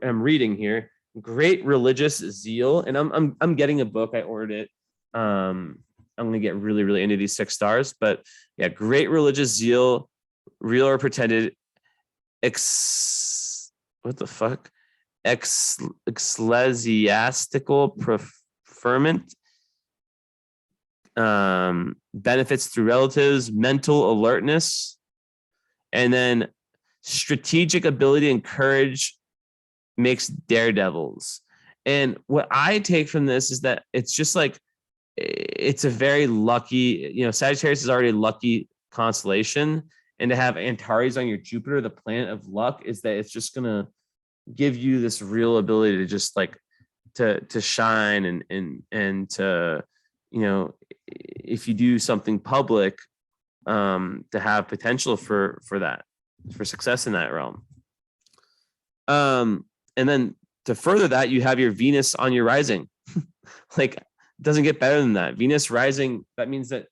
I'm reading here. Great religious zeal, and I'm getting a book. I ordered it. I'm gonna get really, really into these 6 stars, but yeah, great religious zeal, real or pretended, ecclesiastical preferment, benefits through relatives, mental alertness, and then strategic ability and courage makes daredevils. And what I take from this is that it's just like, it's a very lucky, Sagittarius is already a lucky constellation. And to have Antares on your Jupiter, the planet of luck, is that it's just going to give you this real ability to just like to shine and to, if you do something public, to have potential for that, for success in that realm. And then to further that, you have your Venus on your rising. Like, it doesn't get better than that. Venus rising, that means that,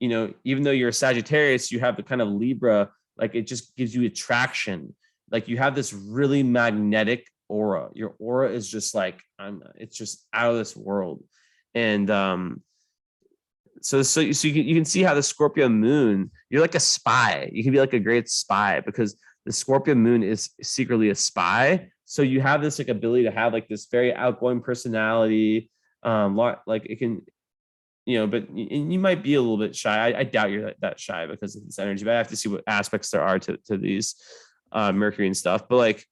even though you're a Sagittarius, you have the kind of Libra, like it just gives you attraction. Like you have this really magnetic aura. Your aura is just like, it's just out of this world. And so you can see how the Scorpio Moon, you're like a spy. You can be like a great spy because the Scorpio Moon is secretly a spy. So you have this like ability to have like this very outgoing personality. Like it can, but you might be a little bit shy. I doubt you're that shy because of this energy, but I have to see what aspects there are to these Mercury and stuff. But like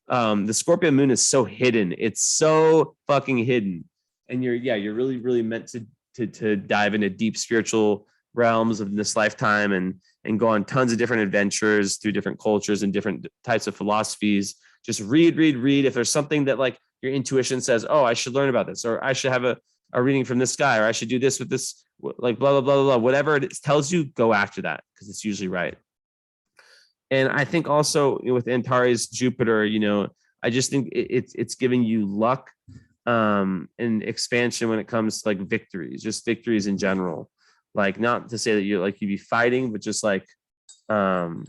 the Scorpio Moon is so hidden. It's so fucking hidden. And you're really, really meant to dive into deep spiritual realms of this lifetime and go on tons of different adventures through different cultures and different types of philosophies. Just read. If there's something that like your intuition says, oh, I should learn about this, or I should have a reading from this guy, or I should do this with this, like blah, blah, blah, blah, whatever it tells you, go after that because it's usually right. And I think also with Antares Jupiter, I just think it's giving you luck and expansion when it comes to like victories, just victories in general. Like, not to say that you'd be fighting, but just like, but I'm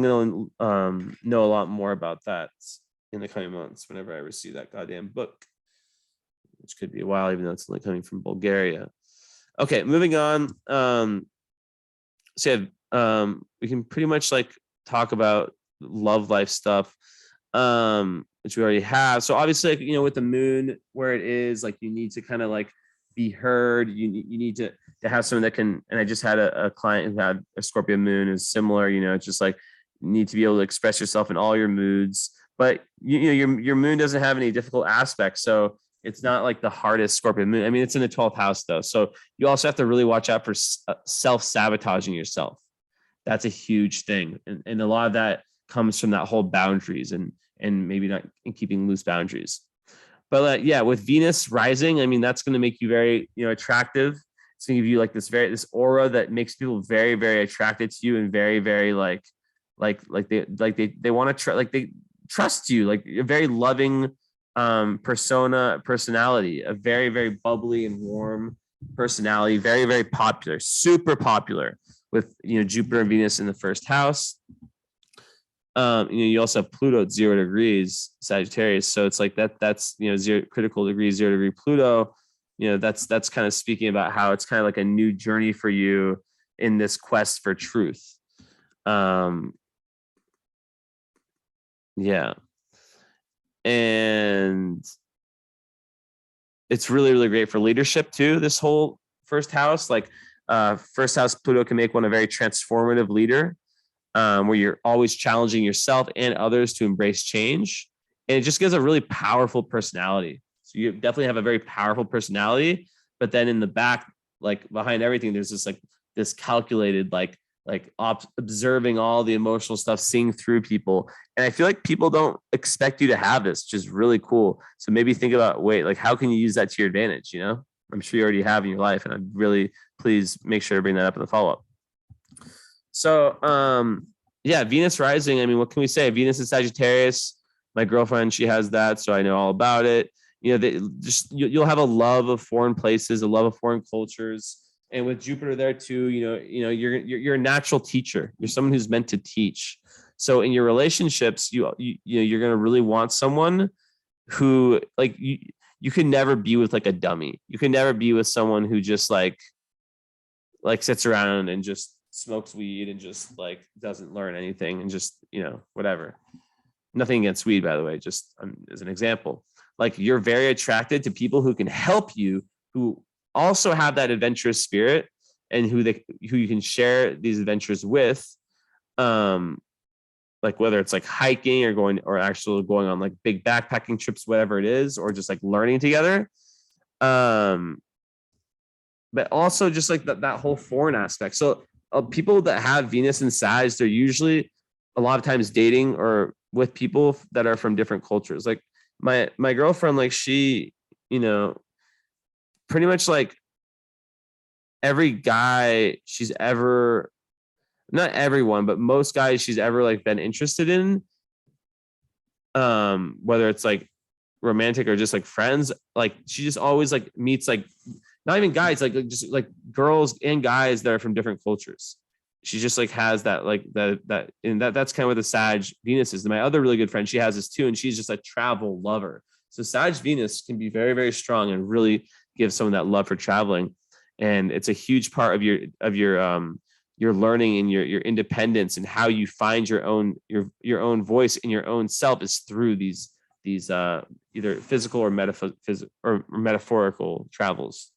gonna know a lot more about that in the coming months whenever I receive that goddamn book, which could be a while, even though it's only coming from Bulgaria. Okay, moving on. We can pretty much like talk about love life stuff, which we already have. So obviously, like, with the moon where it is, like you need to kind of like be heard. You need to have someone that can. And I just had a client who had a Scorpio moon is similar. It's just like you need to be able to express yourself in all your moods. But your moon doesn't have any difficult aspects, so it's not like the hardest Scorpio moon. I mean, it's in the 12th house though, so you also have to really watch out for self-sabotaging yourself. That's a huge thing, and a lot of that comes from that whole boundaries and maybe not in keeping loose boundaries. But with Venus rising, I mean, that's going to make you very attractive. It's going to give you like this aura that makes people very, very attracted to you and very, very like they want to they trust you, like a very loving personality, a very, very bubbly and warm personality, very, very popular, super popular with Jupiter and Venus in the first house. You also have Pluto at 0 degrees Sagittarius, so it's like that's 0 critical degree, 0 degree Pluto. That's kind of speaking about how it's kind of like a new journey for you in this quest for truth. And it's really, really great for leadership too. This whole first house, like first house Pluto can make one a very transformative leader. where you're always challenging yourself and others to embrace change. And it just gives a really powerful personality. So you definitely have a very powerful personality, but then in the back, like behind everything, there's this calculated, observing all the emotional stuff, seeing through people. And I feel like people don't expect you to have this, which is really cool. So maybe think about, how can you use that to your advantage? I'm sure you already have in your life, and I'd really please make sure to bring that up in the follow-up. So, Venus rising. I mean, what can we say? Venus is Sagittarius. My girlfriend, she has that, so I know all about it. You'll have a love of foreign places, a love of foreign cultures. And with Jupiter there too, you're a natural teacher. You're someone who's meant to teach. So in your relationships, you're going to really want someone who you can never be with like a dummy. You can never be with someone who just like sits around and just smokes weed and just doesn't learn anything and just, whatever. Nothing against weed, by the way, just as an example. You're very attracted to people who can help you, who also have that adventurous spirit, and who you can share these adventures with, whether it's hiking or actually going on big backpacking trips, whatever it is, or just learning together. But also just that whole foreign aspect. So people that have Venus and Sag, they're usually a lot of times dating or with people that are from different cultures. My girlfriend, she, pretty much every guy she's ever, not everyone, but most guys she's ever been interested in, whether it's romantic or just friends, she just always meets not even guys, just girls and guys that are from different cultures. She just has that and that's kind of what the Sag Venus is. And my other really good friend, she has this too, and she's just a travel lover. So Sag Venus can be very, very strong and really give someone that love for traveling. And it's a huge part of your learning and your independence, and how you find your own voice and your own self is through these either physical or metaphorical travels.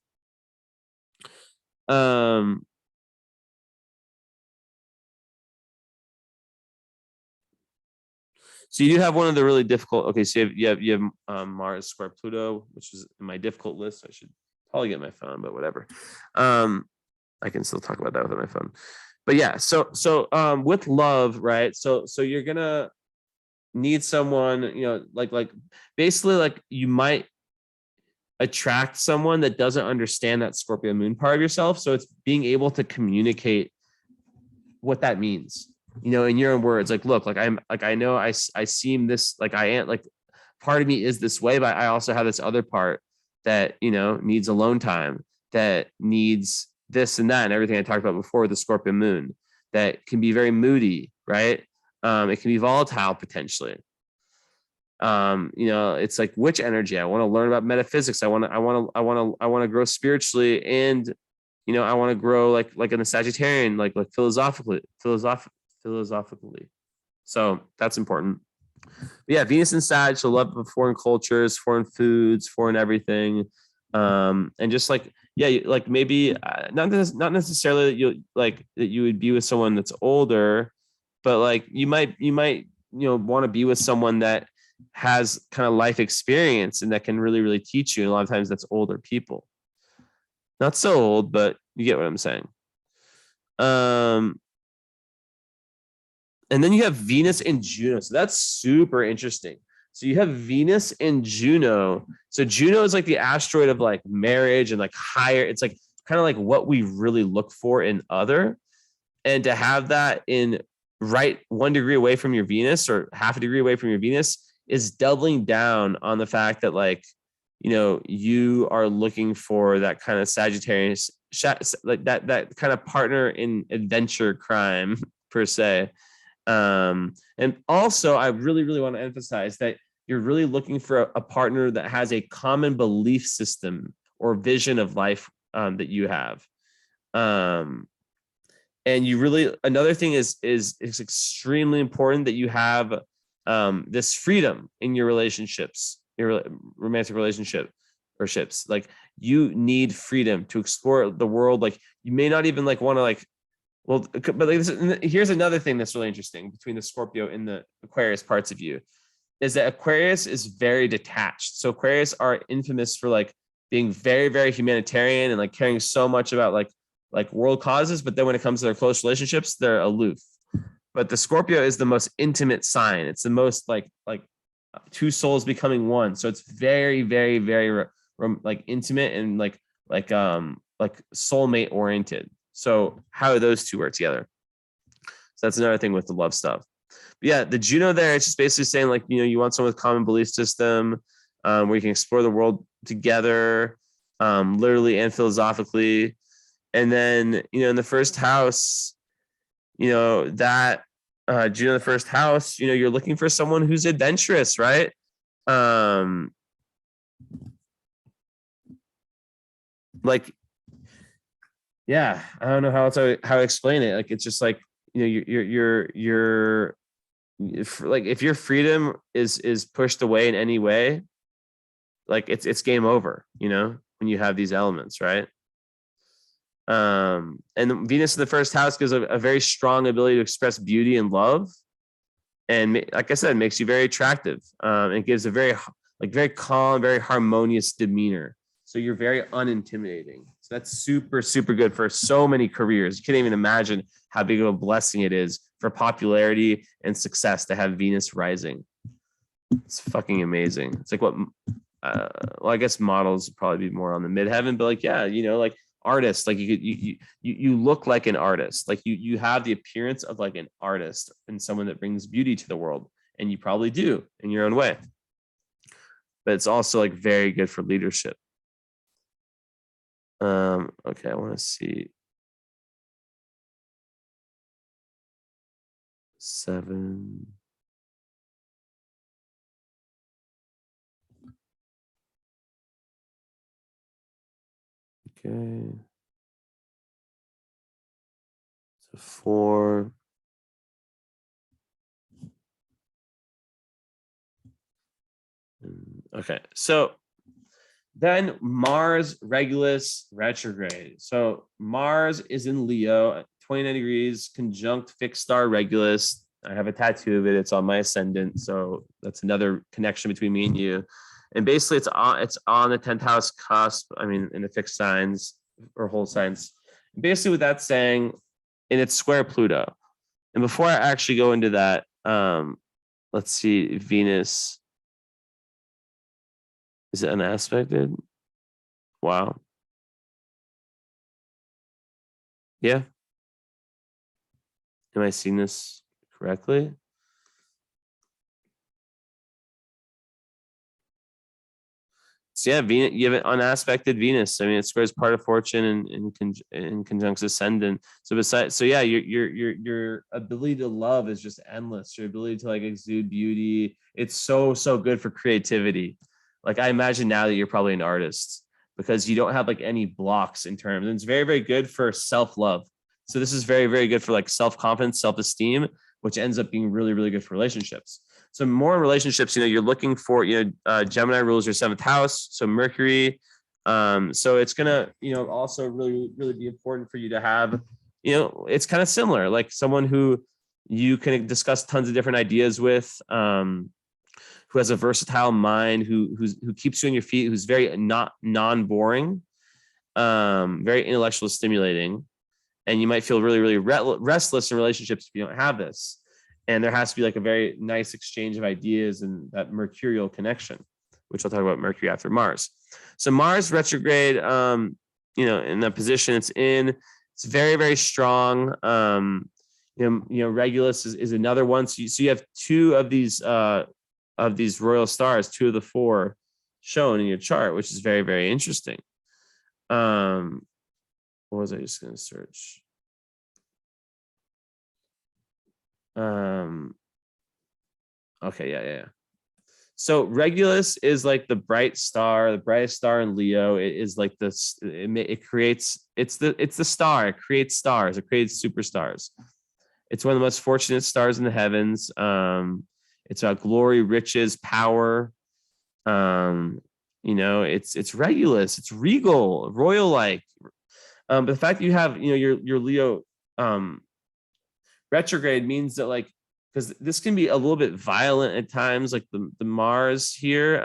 So you do have one of the really difficult. Okay, so you have Mars square Pluto, which is in my difficult list. I should probably get my phone, but whatever. I can still talk about that with my phone. But yeah, so with love, right? So you're gonna need someone, basically you might attract someone that doesn't understand that Scorpio Moon part of yourself. So it's being able to communicate what that means. In your own words, look, I know I seem this, I am part of me is this way, but I also have this other part that, needs alone time, that needs this and that, and everything I talked about before with the Scorpio Moon, that can be very moody, right? It can be volatile potentially. It's which energy? I want to learn about metaphysics. I want to grow spiritually, and I want to grow in the Sagittarian, philosophically. So that's important. But yeah, Venus and Sag, so love of foreign cultures, foreign foods, foreign everything, and just maybe not necessarily that you would be with someone that's older, but you might want to be with someone that has kind of life experience and that can really, really teach you. And a lot of times that's older people, not so old, but you get what I'm saying. And then you have Venus and Juno. So that's super interesting. So you have Venus and Juno. So Juno is the asteroid of marriage and higher. It's kind of what we really look for in other. And to have that in right 1 degree away from your Venus, or half a degree away from your Venus, is doubling down on the fact that you are looking for that kind of Sagittarius, that kind of partner in adventure crime per se. And also I really, really want to emphasize that you're really looking for a partner that has a common belief system or vision of life that you have. And you really, another thing is extremely important that you have this freedom in your relationships, your romantic relationship or ships. You need freedom to explore the world. You may not even want to Well, but here's another thing that's really interesting between the Scorpio and the Aquarius parts of you is that Aquarius is very detached. So Aquarius are infamous for like being very, very humanitarian and like caring so much about like world causes. But then when it comes to their close relationships, they're aloof. But the Scorpio is the most intimate sign. It's the most like two souls becoming one. So it's very, very, very like intimate and like soulmate oriented. So how do those two work together? So that's another thing with the love stuff. But yeah, the Juno there, it's just basically saying like, you want someone with common belief system, where you can explore the world together, literally and philosophically. And then, in the first house, that Juno in the first house, you're looking for someone who's adventurous, right? Like, yeah, I don't know how to explain it. Like, it's just like, you're if your freedom is pushed away in any way, like it's game over, when you have these elements, right? And Venus in the first house gives a very strong ability to express beauty and love, and like I said, makes you very attractive. And gives a very calm, very harmonious demeanor. So you're very unintimidating. So that's super, super good for so many careers. You can't even imagine how big of a blessing it is for popularity and success to have Venus rising. It's fucking amazing. It's like what, well, I guess models would probably be more on the midheaven, but like, yeah, like artists, like you look like an artist. Like you have the appearance of like an artist and someone that brings beauty to the world. And you probably do in your own way. But it's also like very good for leadership. Okay, I want to see 7. Okay. So 4. Okay, so then Mars Regulus retrograde. So Mars is in Leo, 29 degrees, conjunct fixed star Regulus. I have a tattoo of it. It's on my ascendant. So that's another connection between me and you. And basically it's on the 10th house cusp. I mean, in the fixed signs or whole signs. Basically what that's saying, and it's square Pluto. And before I actually go into that, let's see, Venus. Is it unaspected? Wow. Yeah. Am I seeing this correctly? So yeah, Venus, you have an unaspected Venus. I mean, it squares part of fortune in conjunct ascendant. So besides, so yeah, your ability to love is just endless. Your ability to like exude beauty. It's so good for creativity. Like I imagine now that you're probably an artist because you don't have like any blocks in terms. And it's very, very good for self-love. So this is very, very good for like self-confidence, self-esteem, which ends up being really, really good for relationships. So more in relationships, you're looking for, Gemini rules your 7th house. So Mercury. So it's going to, also really, really be important for you to have, it's kind of similar, like someone who you can discuss tons of different ideas with, who has a versatile mind, who keeps you on your feet, who's very non-boring, very intellectual stimulating. And you might feel really, really restless in relationships if you don't have this. And there has to be like a very nice exchange of ideas and that mercurial connection, which I'll talk about Mercury after Mars. So Mars retrograde, in the position it's in, it's very, very strong. Regulus is another one. So you have 2 of these royal stars, 2 of the 4 shown in your chart, which is very, very interesting. What was I just going to search? Okay, yeah. So Regulus is like the brightest star in Leo. It is like this. It creates. It's the star. It creates stars. It creates superstars. It's one of the most fortunate stars in the heavens. It's about glory, riches, power. It's Regulus. It's regal, royal like. But the fact that you have, your Leo retrograde means that, like, because this can be a little bit violent at times, like the Mars here.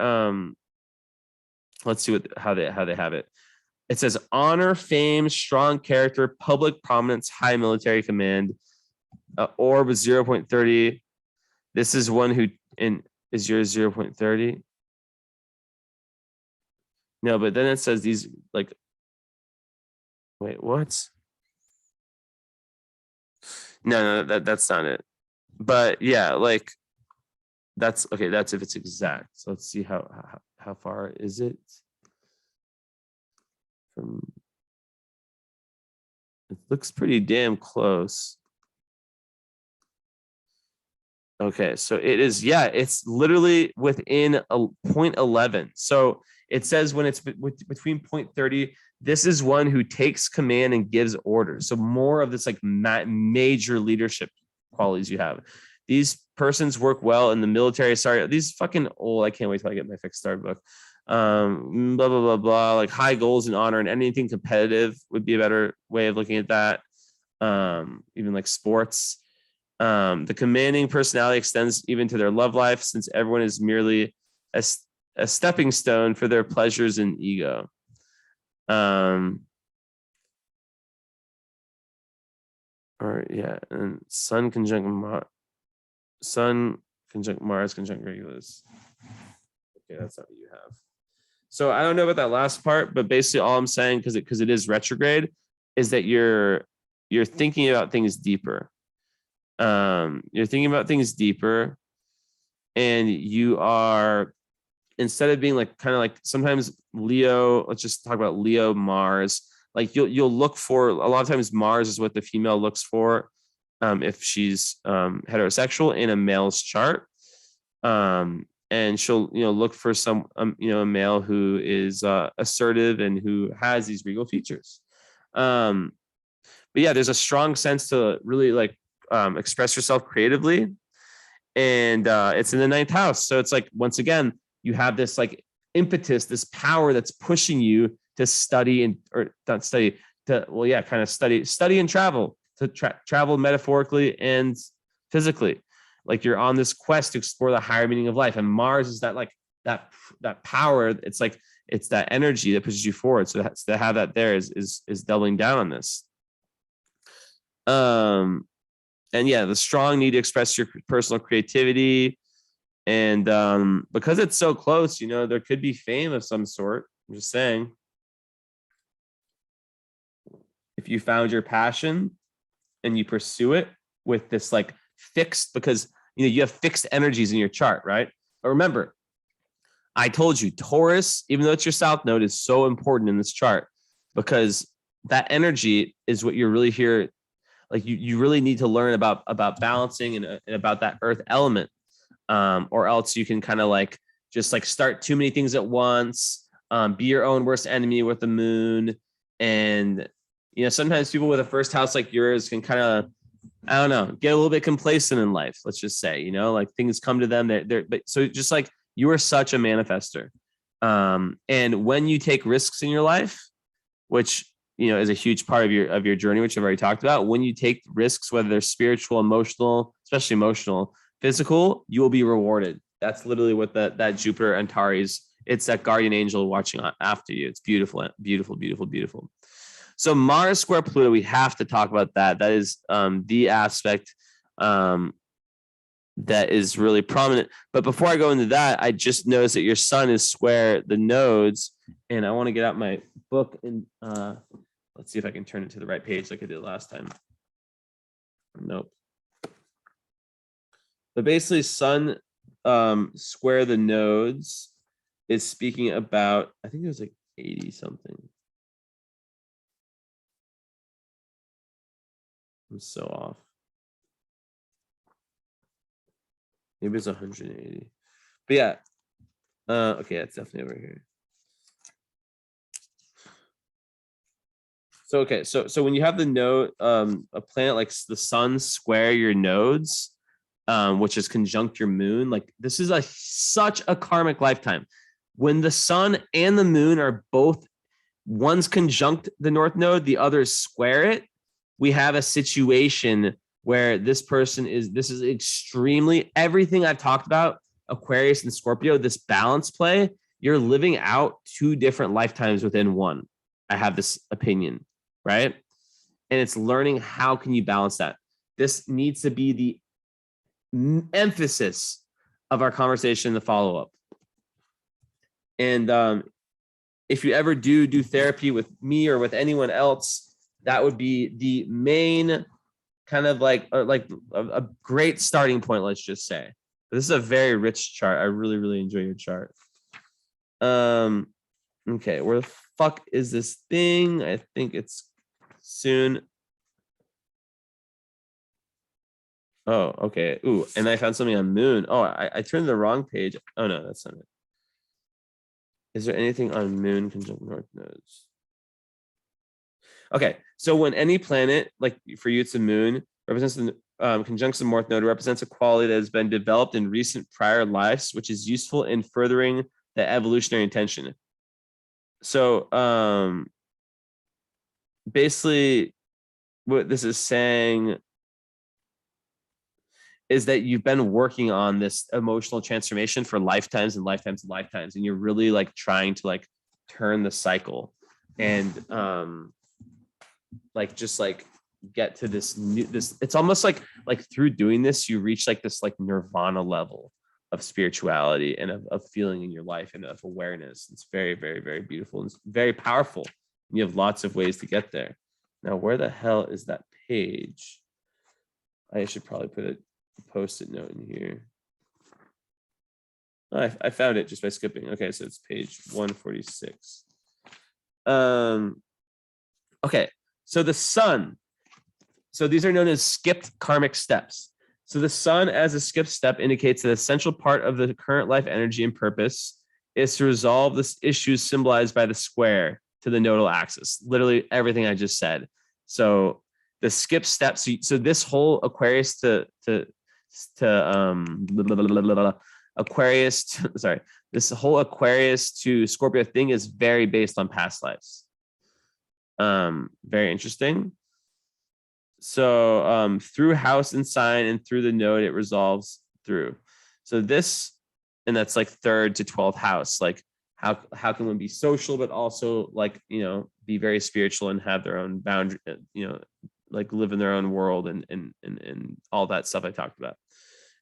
Let's see how they have it. It says honor, fame, strong character, public prominence, high military command. Orb is 0.30. This is one who is yours 0.30. No, but then it says these, like, wait, what? No, that's not it. But yeah, like, that's okay. That's if it's exact. So let's see how far is it from. It looks pretty damn close. Okay, so it is, yeah, it's literally within a 0.11. So it says when it's between 0.30, this is one who takes command and gives orders. So more of this, like, major leadership qualities you have. These persons work well in the military. Sorry, these fucking old. I can't wait till I get my fixed star book. Blah blah blah blah. Like high goals and honor and anything competitive would be a better way of looking at that. Even like sports. The commanding personality extends even to their love life, since everyone is merely a stepping stone for their pleasures and ego. Or yeah, and Sun conjunct Mars conjunct Regulus. Okay, that's not what you have. So I don't know about that last part, but basically all I'm saying, because it is retrograde, is that you're thinking about things deeper. You're thinking about things deeper, and you are, instead of being like kind of like sometimes Leo, let's just talk about Leo Mars. Like you'll look for, a lot of times Mars is what the female looks for, if she's heterosexual in a male's chart, and she'll look for some a male who is assertive and who has these regal features. But yeah, there's a strong sense to really like express yourself creatively, and it's in the 9th house. So it's like, once again, you have this like impetus, this power that's pushing you to study and, or not study, to, well, yeah, kind of study and travel, to travel metaphorically and physically. Like you're on this quest to explore the higher meaning of life. And Mars is that, like, that power. It's like, it's that energy that pushes you forward. So to have that there is doubling down on this. And yeah, the strong need to express your personal creativity. And because it's so close, there could be fame of some sort. I'm just saying. If you found your passion and you pursue it with this like fixed, because you have fixed energies in your chart, right? But remember, I told you Taurus, even though it's your south node, is so important in this chart, because that energy is what you're really here. Like you really need to learn about balancing and about that earth element, or else you can kind of like just like start too many things at once, be your own worst enemy with the moon. And sometimes people with a first house like yours can kind of, I don't know, get a little bit complacent in life. Let's just say, like things come to them. But so just like you are such a manifester. And when you take risks in your life, which, is a huge part of your journey, which I've already talked about, when you take risks, whether they're spiritual, emotional, especially emotional, physical, you will be rewarded. That's literally what that Jupiter Antares, it's that guardian angel watching after you. It's beautiful, beautiful, beautiful, beautiful. So Mars square Pluto, we have to talk about that. That is the aspect that is really prominent. But before I go into that, I just noticed that your sun is square the nodes, and I want to get out my book and let's see if I can turn it to the right page like I did last time. Nope. But basically, sun square the nodes is speaking about, I think it was like 80 something. I'm so off. Maybe it's 180. But yeah. Okay, that's definitely over here. So okay, so when you have the node, a planet like the sun square your nodes, which is conjunct your moon, like this is such a karmic lifetime. When the sun and the moon are both, one's conjunct the north node, the other is square it. we have a situation where this is extremely everything I've talked about, Aquarius and Scorpio, this balance play, you're living out two different lifetimes within one. I have this opinion, right? And it's learning how can you balance that. This needs to be the emphasis of our conversation, the follow-up. And if you ever do therapy with me or with anyone else, that would be the main kind of like a great starting point, let's just say. This is a very rich chart. I really, really enjoy your chart. Okay, where the fuck is this thing? I think it's soon. Oh, okay. Ooh, and I found something on Moon. Oh, I turned the wrong page. Oh no, that's not it. Is there anything on Moon conjunct North nodes? Okay, so when any planet, like for you, it's the Moon, represents the conjunction of North node, represents a quality that has been developed in recent prior lives, which is useful in furthering the evolutionary intention. So basically what this is saying is that you've been working on this emotional transformation for lifetimes and lifetimes and lifetimes, and you're really like trying to like turn the cycle and like just like get to this it's almost like through doing this you reach like this like nirvana level of spirituality and of feeling in your life and of awareness. It's very, very, very beautiful and it's very powerful. You have lots of ways to get there. Now, where the hell is that page? I should probably put a post-it note in here. Oh, I found it just by skipping. Okay, so it's page 146. Okay, so the sun. So these are known as skipped karmic steps. So the sun as a skipped step indicates that an essential part of the current life energy and purpose is to resolve the issues symbolized by the square to the nodal axis. Literally everything I just said. So the skip steps. So this whole Aquarius this whole Aquarius to Scorpio thing is very based on past lives. Very interesting. So through house and sign and through the node, it resolves through. So this, and that's like 3rd to 12th house. Like how can one be social, but also like, you know, be very spiritual and have their own boundary, you know, like live in their own world and all that stuff I talked about.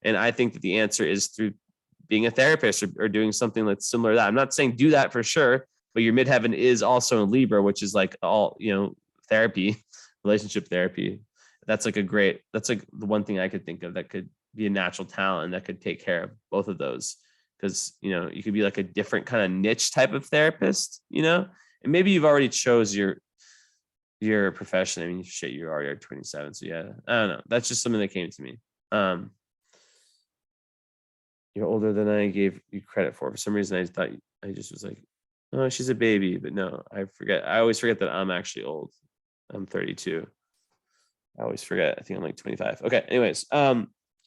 And I think that the answer is through being a therapist or doing something that's similar to that. I'm not saying do that for sure, but your midheaven is also in Libra, which is like all, you know, therapy, relationship therapy. That's like that's like the one thing I could think of that could be a natural talent that could take care of both of those. Because, you know, you could be like a different kind of niche type of therapist, you know, and maybe you've already chose your profession. I mean, shit, you already are 27. So yeah, I don't know. That's just something that came to me. You're older than I gave you credit for. For some reason, I thought I just was like, oh, she's a baby, but no, I always forget that I'm actually old. I'm 32. I always forget. I think I'm like 25. Okay. Anyways,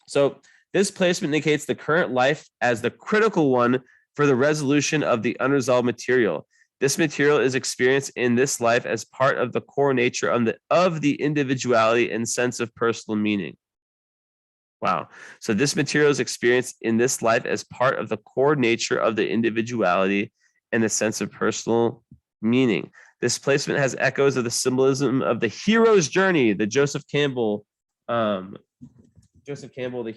so this placement indicates the current life as the critical one for the resolution of the unresolved material. This material is experienced in this life as part of the core nature of the individuality and sense of personal meaning. Wow. So this material is experienced in this life as part of the core nature of the individuality and the sense of personal meaning. This placement has echoes of the symbolism of the hero's journey, the Joseph Campbell, the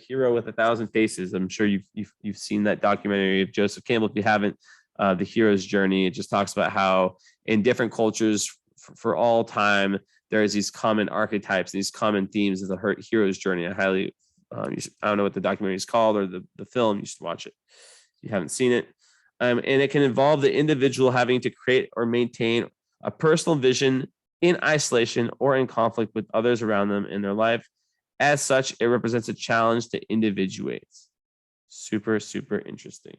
hero with 1,000 faces. I'm sure you've seen that documentary of Joseph Campbell. If you haven't, the hero's journey, it just talks about how in different cultures for all time, there's these common archetypes, these common themes of the hero's journey. I highly, I don't know what the documentary is called or the film, you should watch it if you haven't seen it. And it can involve the individual having to create or maintain a personal vision in isolation or in conflict with others around them in their life. As such, it represents a challenge to individuate. Super, super interesting.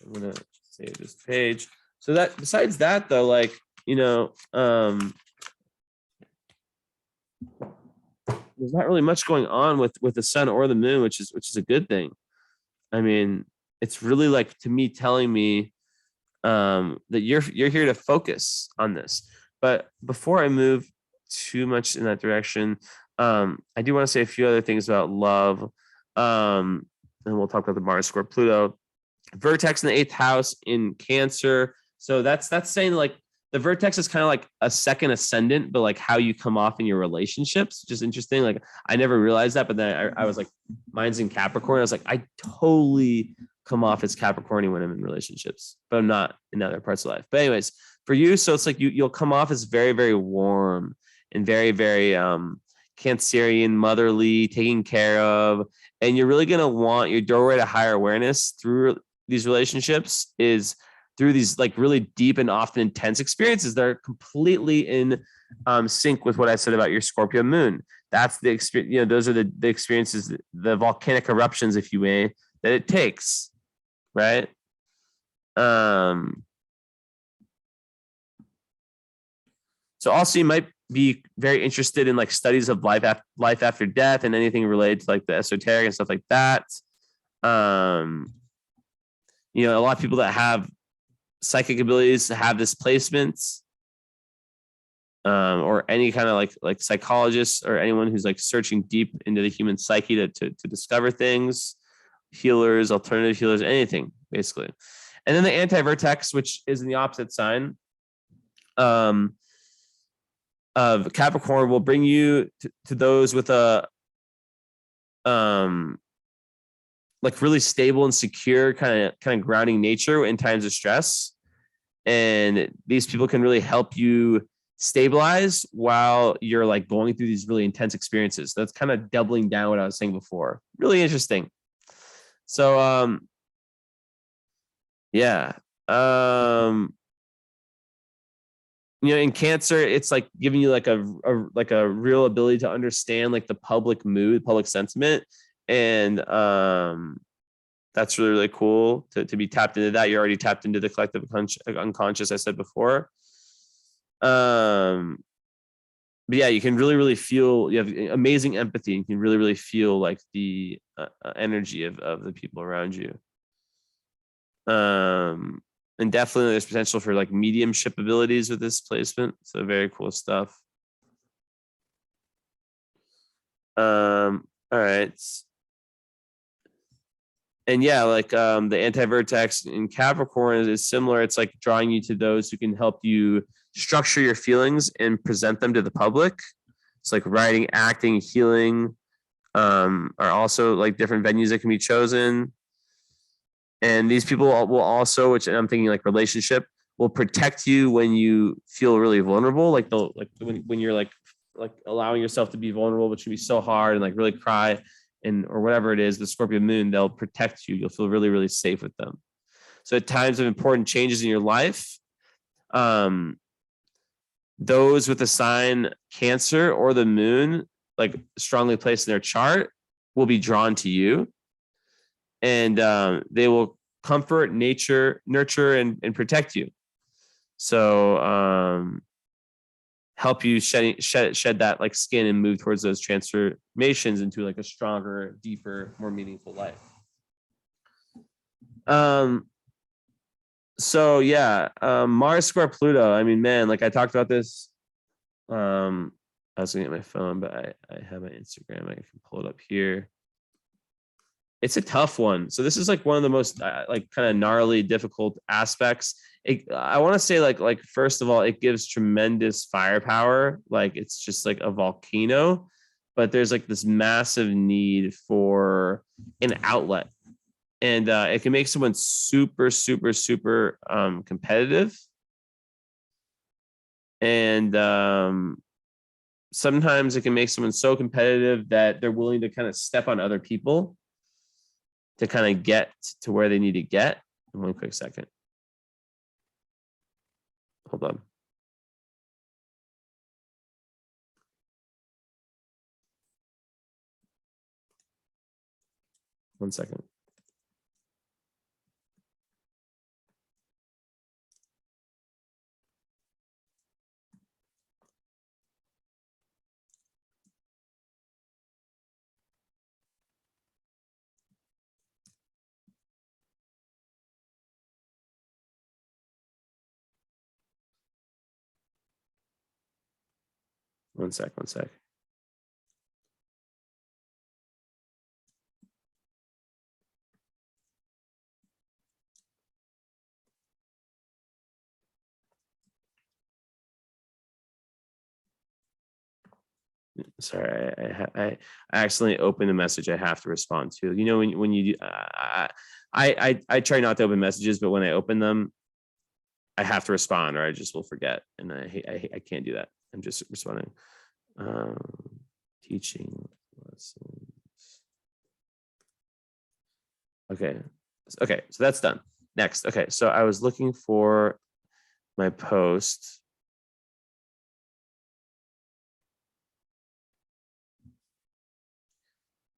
I'm going to save this page. So that besides that, though, like, you know, there's not really much going on with the sun or the moon, which is a good thing. I mean, it's really like to me telling me that you're here to focus on this. But before I move too much in that direction. I do want to say a few other things about love. And we'll talk about the Mars square Pluto. Vertex in the 8th house in Cancer. So that's saying like the vertex is kind of like a second ascendant, but like how you come off in your relationships, which is interesting. Like I never realized that, but then I was like, mine's in Capricorn. I was like, I totally come off as Capricorn when I'm in relationships, but I'm not in other parts of life. But anyways, for you, so it's like you'll come off as very, very warm and very, very Cancerian, motherly, taken care of, and you're really gonna want your doorway to higher awareness through these relationships is through these like really deep and often intense experiences that are completely in sync with what I said about your Scorpio moon. That's the experience, you know, those are the experiences, the volcanic eruptions, if you may, that it takes, right? So also you might be very interested in like studies of life after death and anything related to like the esoteric and stuff like that. You know, a lot of people that have psychic abilities have displacements, or any kind of like psychologists or anyone who's like searching deep into the human psyche to discover things, healers, alternative healers, anything basically. And then the anti-vertex, which is in the opposite sign of Capricorn, will bring you to those with a like really stable and secure kind of grounding nature in times of stress. And these people can really help you stabilize while you're like going through these really intense experiences. That's kind of doubling down what I was saying before. Really interesting. So yeah. You know, in Cancer, it's like giving you like a real ability to understand like the public mood, public sentiment. And that's really, really cool to be tapped into that. You're already tapped into the collective unconscious, I said before. But yeah, you can really, really feel, you have amazing empathy. You can really, really feel like the energy of the people around you. And definitely there's potential for like mediumship abilities with this placement. So very cool stuff. All right. And yeah, like the anti-vertex in Capricorn is similar. It's like drawing you to those who can help you structure your feelings and present them to the public. It's like writing, acting, healing are also like different venues that can be chosen. And these people will also, which I'm thinking like relationship, will protect you when you feel really vulnerable. Like they'll like when you're like allowing yourself to be vulnerable, which can be so hard, and like really cry and or whatever it is, the Scorpio moon, they'll protect you. You'll feel really, really safe with them. So at times of important changes in your life, those with the sign Cancer or the moon, like strongly placed in their chart, will be drawn to you. And they will comfort, nurture, and protect you. So help you shed that like skin and move towards those transformations into like a stronger, deeper, more meaningful life. So yeah, Mars square Pluto. I mean, man, like I talked about this. I was looking at my phone, but I have my Instagram. I can pull it up here. It's a tough one. So this is like one of the most like kind of gnarly, difficult aspects. I want to say like first of all, it gives tremendous firepower. Like it's just like a volcano, but there's like this massive need for an outlet, and it can make someone super, super, super competitive, and sometimes it can make someone so competitive that they're willing to kind of step on other people to kind of get to where they need to get. One quick second. Hold on. One second. One sec. Sorry, I accidentally opened a message I have to respond to. You know, when you do, I try not to open messages, but when I open them, I have to respond or I just will forget, and I can't do that. I'm just responding. Teaching lessons. Okay, so that's done. Next, okay, so I was looking for my post.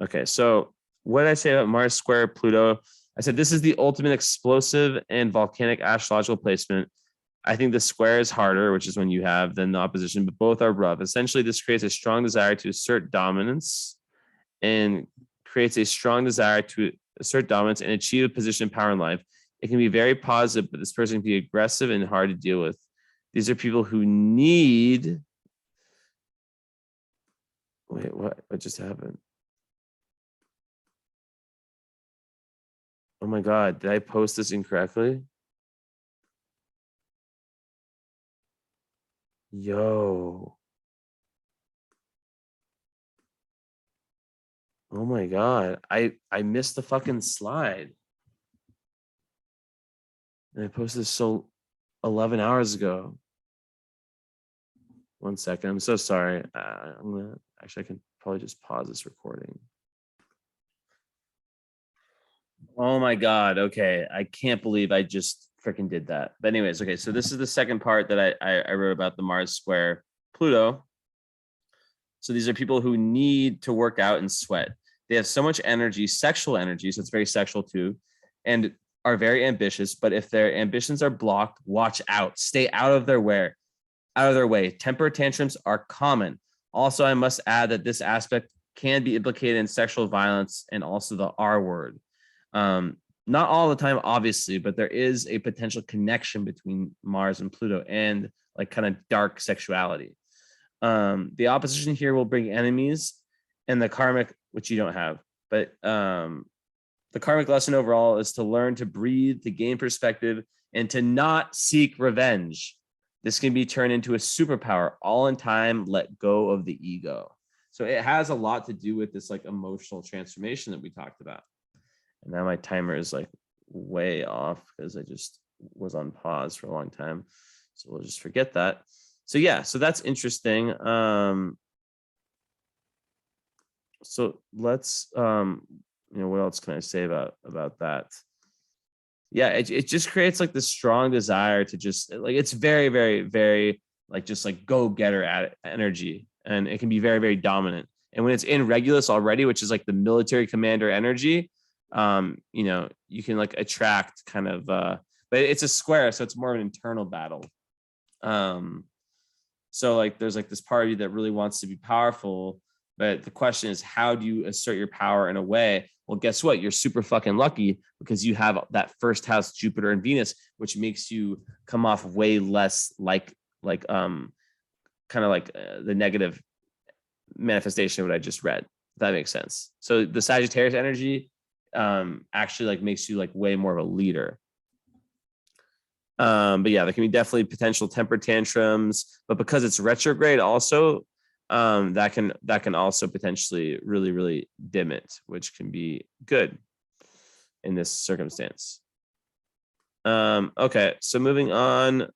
Okay, so what did I say about Mars square Pluto? I said this is the ultimate explosive and volcanic astrological placement. I think the square is harder, which is when you have than the opposition, but both are rough. Essentially, this creates a strong desire to assert dominance and creates a strong desire to assert dominance and achieve a position of power in life. It can be very positive, but this person can be aggressive and hard to deal with. These are people who need. Wait, what just happened? Oh my God, did I post this incorrectly? Yo. Oh my God, I missed the fucking slide. And I posted this 11 hours ago. One second, I'm so sorry. I can probably just pause this recording. Oh my God. Okay. I can't believe I just freaking did that. But anyways, okay. So this is the second part that I wrote about the Mars square Pluto. So these are people who need to work out and sweat. They have so much energy, sexual energy. So it's very sexual too, and are very ambitious. But if their ambitions are blocked, watch out. Stay out of their way. Temper tantrums are common. Also, I must add that this aspect can be implicated in sexual violence and also the R word. Not all the time, obviously, but there is a potential connection between Mars and Pluto and like kind of dark sexuality. The opposition here will bring enemies and the karmic, which you don't have, but the karmic lesson overall is to learn to breathe, to gain perspective, and to not seek revenge. This can be turned into a superpower. All in time, let go of the ego. So it has a lot to do with this like emotional transformation that we talked about. And now my timer is like way off because I just was on pause for a long time. So we'll just forget that. So yeah, so that's interesting. So let's what else can I say about that? Yeah, it just creates like this strong desire to just like, it's very, very, very like just like go getter at energy, and it can be very, very dominant. And when it's in Regulus already, which is like the military commander energy, you can like attract kind of but it's a square, so it's more of an internal battle. So like there's like this part of you that really wants to be powerful, but the question is, how do you assert your power in a way? Well, guess what? You're super fucking lucky because you have that first house, Jupiter and Venus, which makes you come off way less like kind of like the negative manifestation of what I just read. If that makes sense. So the Sagittarius energy actually like makes you like way more of a leader. But yeah, there can be definitely potential temper tantrums, but because it's retrograde also, that can also potentially really, really dim it, which can be good in this circumstance. Okay, so moving on,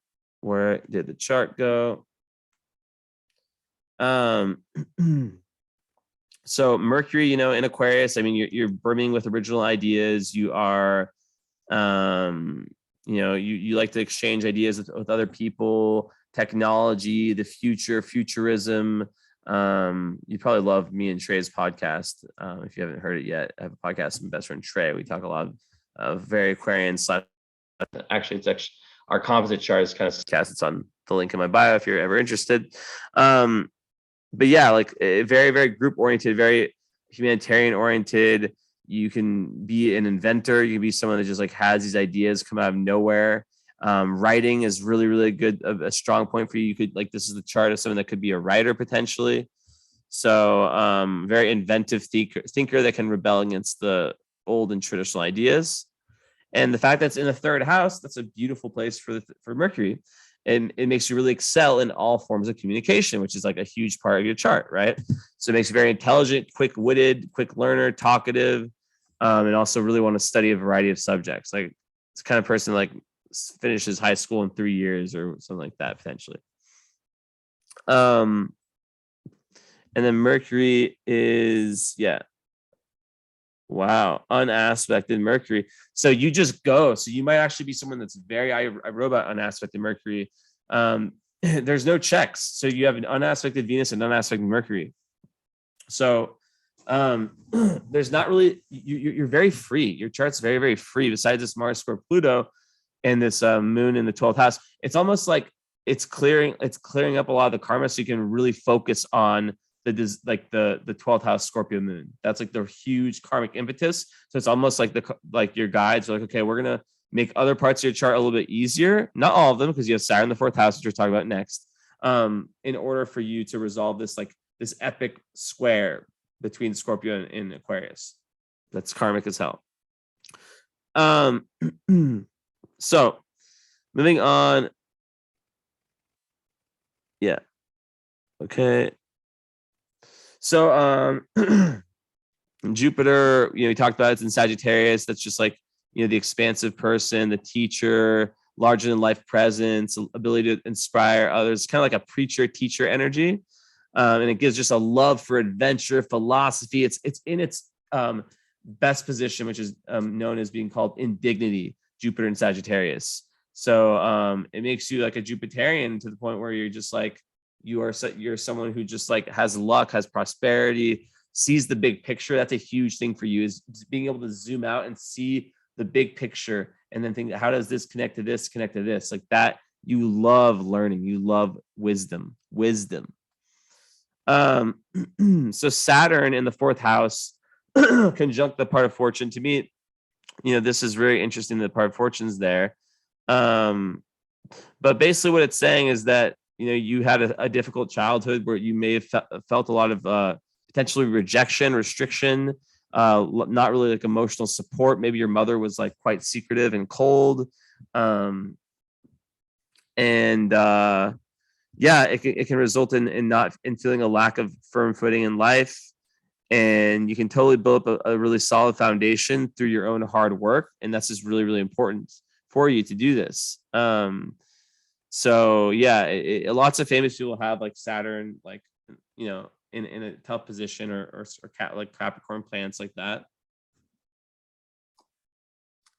where did the chart go? So Mercury, in Aquarius, I mean, you're brimming with original ideas. You are, you like to exchange ideas with other people, technology, the future, futurism. You probably love me and Trey's podcast. If you haven't heard it yet, I have a podcast with my best friend Trey. We talk a lot of very Aquarian stuff. Actually, it's actually our composite chart is kind of cast. It's on the link in my bio if you're ever interested. But yeah, like very, very group oriented, very humanitarian oriented. You can be an inventor. You can be someone that just like has these ideas come out of nowhere. Writing is really, really good, a strong point for you. You could, like, this is the chart of someone that could be a writer potentially. So very inventive thinker that can rebel against the old and traditional ideas. And the fact that it's in the third house, that's a beautiful place for Mercury. And it makes you really excel in all forms of communication, which is like a huge part of your chart, right? So it makes you very intelligent, quick-witted, quick learner, talkative, and also really want to study a variety of subjects. Like, it's the kind of person like finishes high school in 3 years or something like that, potentially. And then Mercury is, wow, unaspected Mercury. So you just go. So you might actually be someone that's I wrote about unaspected Mercury. There's no checks. So you have an unaspected Venus and unaspected Mercury. So there's not really, you're very free. Your chart's very, very free. Besides this Mars square Pluto and this moon in the 12th house, it's almost like it's clearing up a lot of the karma, so you can really focus on the 12th house Scorpio moon. That's like the huge karmic impetus. So it's almost like your guides are like, okay, we're gonna make other parts of your chart a little bit easier. Not all of them, because you have Saturn in the 4th house, which we're talking about next. In order for you to resolve this epic square between Scorpio and Aquarius. That's karmic as hell. So moving on. Yeah. Okay. So Jupiter, we talked about it's in Sagittarius. That's just like, the expansive person, the teacher, larger than life presence, ability to inspire others, kind of like a preacher teacher energy. And it gives just a love for adventure, philosophy. It's in its best position, which is known as being called indignity, Jupiter in Sagittarius. So it makes you like a Jupiterian to the point where you're just like, you're someone who just like has luck, has prosperity, sees the big picture. That's a huge thing for you, is being able to zoom out and see the big picture and then think, how does this connect to this, like that. You love learning, you love wisdom. So Saturn in the 4th house conjunct the part of fortune. To me, this is very interesting, the part of fortune's there. But basically what it's saying is that you had a difficult childhood where you may have felt a lot of potentially rejection, restriction, not really like emotional support. Maybe your mother was like quite secretive and cold. It can result in feeling a lack of firm footing in life. And you can totally build up a really solid foundation through your own hard work. And that's just really, really important for you to do this. Lots of famous people have like Saturn, like, in a tough position or like Capricorn planets like that.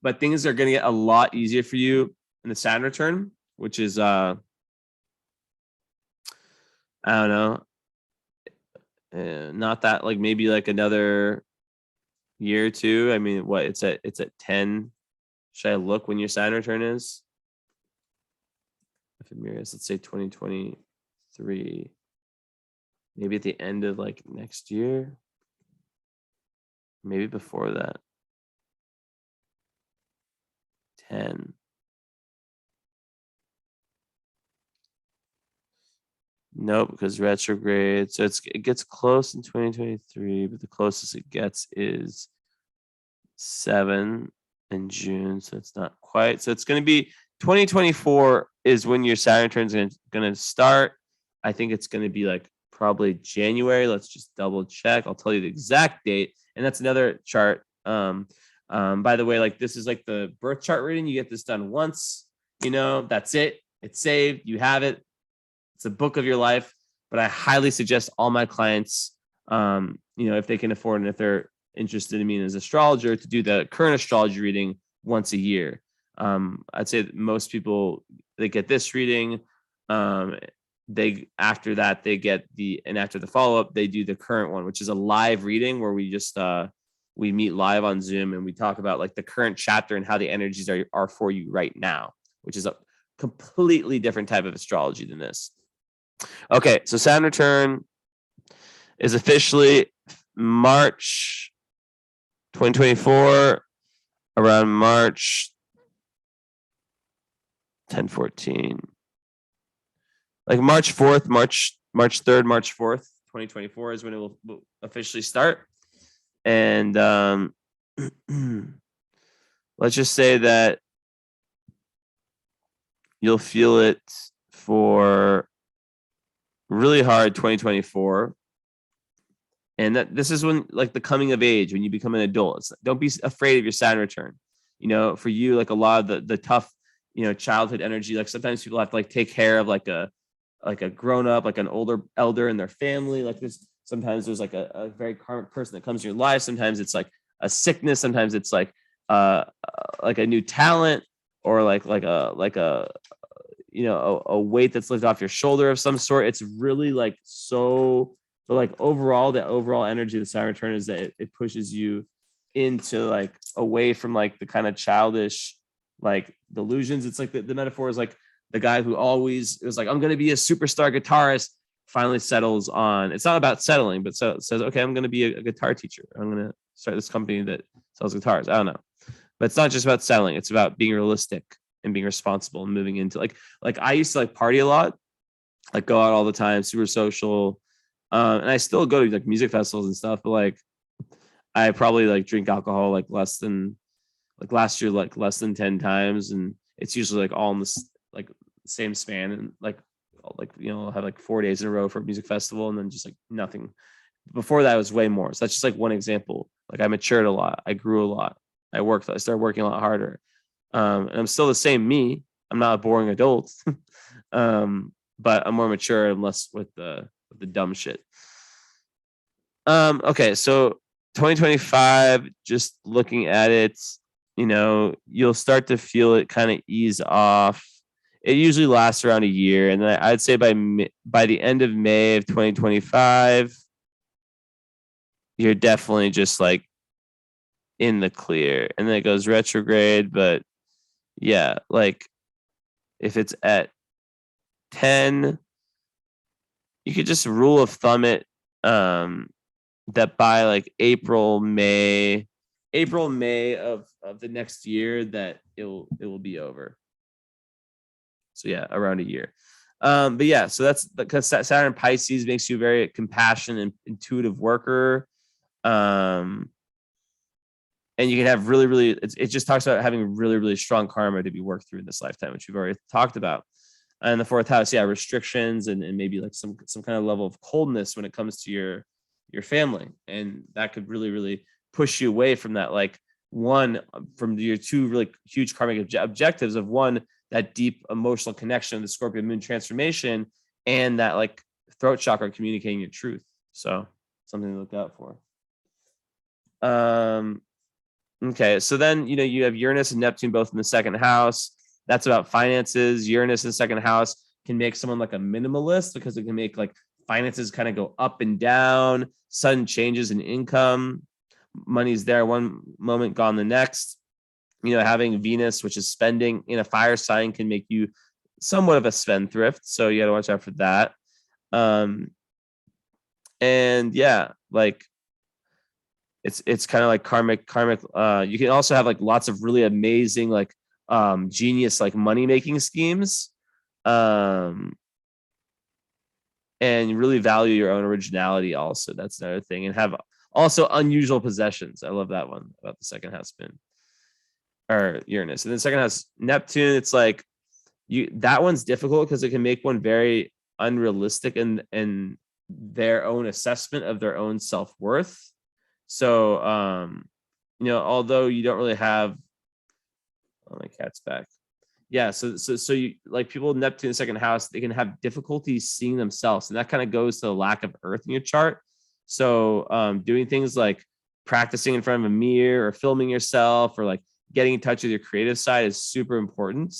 But things are going to get a lot easier for you in the Saturn return, which is, I don't know, not that, like, maybe like another year or two. I mean, what, it's at 10. Should I look when your Saturn return is? If it mirrors, let's say 2023, maybe at the end of like next year, maybe before that. 10. Nope, because retrograde. So it gets close in 2023, but the closest it gets is 7 in June. So it's not quite. So it's going to be 2024 is when your Saturn return is going to start. I think it's going to be like probably January. Let's just double check. I'll tell you the exact date. And that's another chart. By the way, like, this is like the birth chart reading. You get this done once, that's it. It's saved. You have it. It's a book of your life. But I highly suggest all my clients, if they can afford and if they're interested in me as an astrologer, to do the current astrology reading once a year. I'd say that most people, they get this reading. After that they get after the follow-up, they do the current one, which is a live reading where we just we meet live on Zoom and we talk about like the current chapter and how the energies are for you right now, which is a completely different type of astrology than this. Okay, so Saturn return is officially March 2024, around March 10/14. Like March 4th, March 3rd, March 4th, 2024 is when it will officially start. And let's just say that you'll feel it for really hard 2024. And that this is when, like, the coming of age, when you become an adult. Don't be afraid of your Saturn return. For you, like, a lot of the tough, childhood energy. Like, sometimes people have to, like, take care of like a grown up, like an older elder in their family. Like, sometimes there's like a very karmic person that comes in your life. Sometimes it's like a sickness. Sometimes it's like a new talent, or like a weight that's lifted off your shoulder of some sort. It's really like so. But like overall, the overall energy of the Saturn return is that it pushes you into like away from like the kind of childish like delusions. It's like the metaphor is like the guy who always was like, I'm going to be a superstar guitarist, finally settles on. It's not about settling, but says, okay, I'm going to be a guitar teacher. I'm going to start this company that sells guitars. I don't know. But it's not just about selling. It's about being realistic and being responsible and moving into like I used to like party a lot, like go out all the time, super social. And I still go to like music festivals and stuff, but like I probably like drink alcohol like less than like last year, like less than 10 times. And it's usually like all in this like same span. And like I'll have like 4 days in a row for a music festival, and then just like nothing. Before that, it was way more. So that's just like one example. Like I matured a lot. I grew a lot. I started working a lot harder. And I'm still the same me. I'm not a boring adult. But I'm more mature and less with the dumb shit. Okay, so 2025, just looking at it, you'll start to feel it kind of ease off. It usually lasts around a year, and then I'd say by the end of May of 2025, you're definitely just like in the clear, and then it goes retrograde. But yeah, like if it's at 10, you could just rule of thumb it that by like April, May of the next year, that it will be over. So yeah, around a year. But yeah, so that's because Saturn Pisces makes you a very compassionate and intuitive worker. And you can have really, it just talks about having really, really strong karma to be worked through in this lifetime, which we've already talked about. And the fourth house, yeah, restrictions and maybe like some kind of level of coldness when it comes to your family. And that could really, really push you away from that, like from your two really huge karmic objectives of one, that deep emotional connection, the Scorpio Moon transformation, and that like throat chakra communicating your truth. So something to look out for. Okay, so then you have Uranus and Neptune both in the second house. That's about finances. Uranus in the second house can make someone like a minimalist, because it can make like finances kind of go up and down, sudden changes in income. Money's there one moment, gone the next. Having Venus, which is spending, in a fire sign, can make you somewhat of a spendthrift. So you got to watch out for that. And yeah, like it's kind of like karmic. You can also have like lots of really amazing like genius like money making schemes, and really value your own originality. Also, that's another thing. And have also unusual possessions. I love that one about the second house spin, or Uranus. And then second house Neptune, it's like that one's difficult because it can make one very unrealistic in their own assessment of their own self-worth. So although you don't really have, oh, my cat's back. Yeah, so you like people with Neptune in the second house, they can have difficulty seeing themselves, and that kind of goes to the lack of Earth in your chart. So doing things like practicing in front of a mirror or filming yourself, or like getting in touch with your creative side is super important.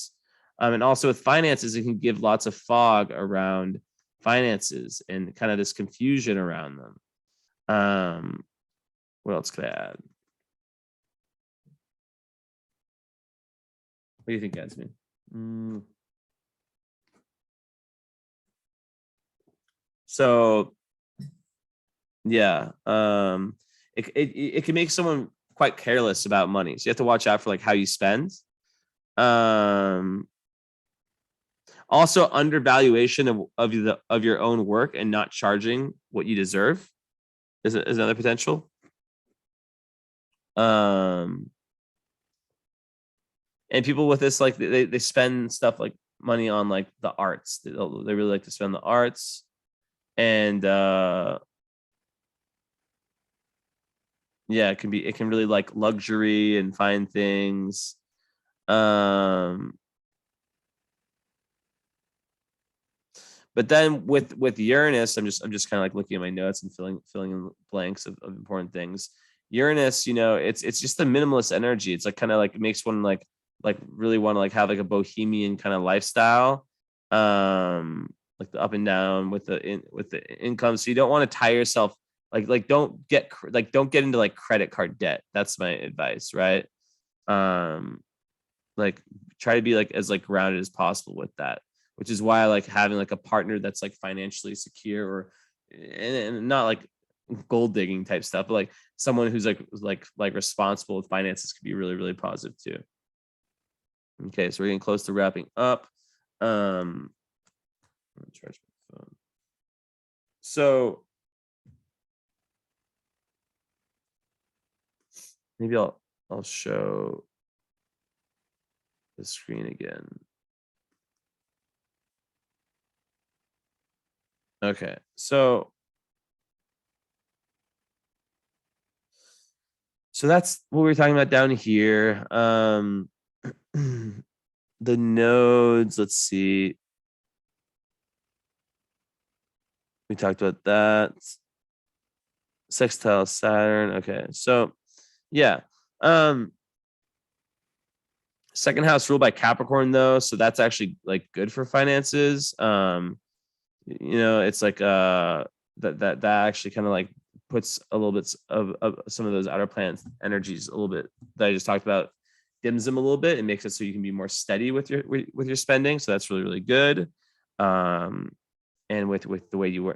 And also with finances, it can give lots of fog around finances and kind of this confusion around them. What else could I add? What do you think, Yasmin? So yeah, it can make someone quite careless about money. So you have to watch out for like how you spend. Also, undervaluation of your own work and not charging what you deserve is another potential. And people with this, like they spend stuff like money on like the arts. They really like to spend the arts, and yeah, it can really like luxury and fine things. But then with Uranus, I'm just kind of like looking at my notes and filling in blanks of important things. Uranus, it's just a minimalist energy. It's like kind of like it makes one like really want to like have like a bohemian kind of lifestyle. Like the up and down with the income. So you don't want to tie yourself don't get into like credit card debt. That's my advice, right? Like try to be like as like grounded as possible with that, which is why I like having like a partner that's like financially secure or and not like gold digging type stuff, but like someone who's like responsible with finances could be really, really positive too. Okay, so we're getting close to wrapping up. I'm gonna charge my phone. So maybe I'll show the screen again. Okay, so that's what we were talking about down here. The nodes, let's see. We talked about that. Sextile Saturn. Okay, so yeah. Second house ruled by Capricorn though, so that's actually like good for finances. It's like that actually kind of like puts a little bit of some of those outer planet energies a little bit that I just talked about, dims them a little bit and makes it so you can be more steady with your spending. So that's really, really good. And with the way you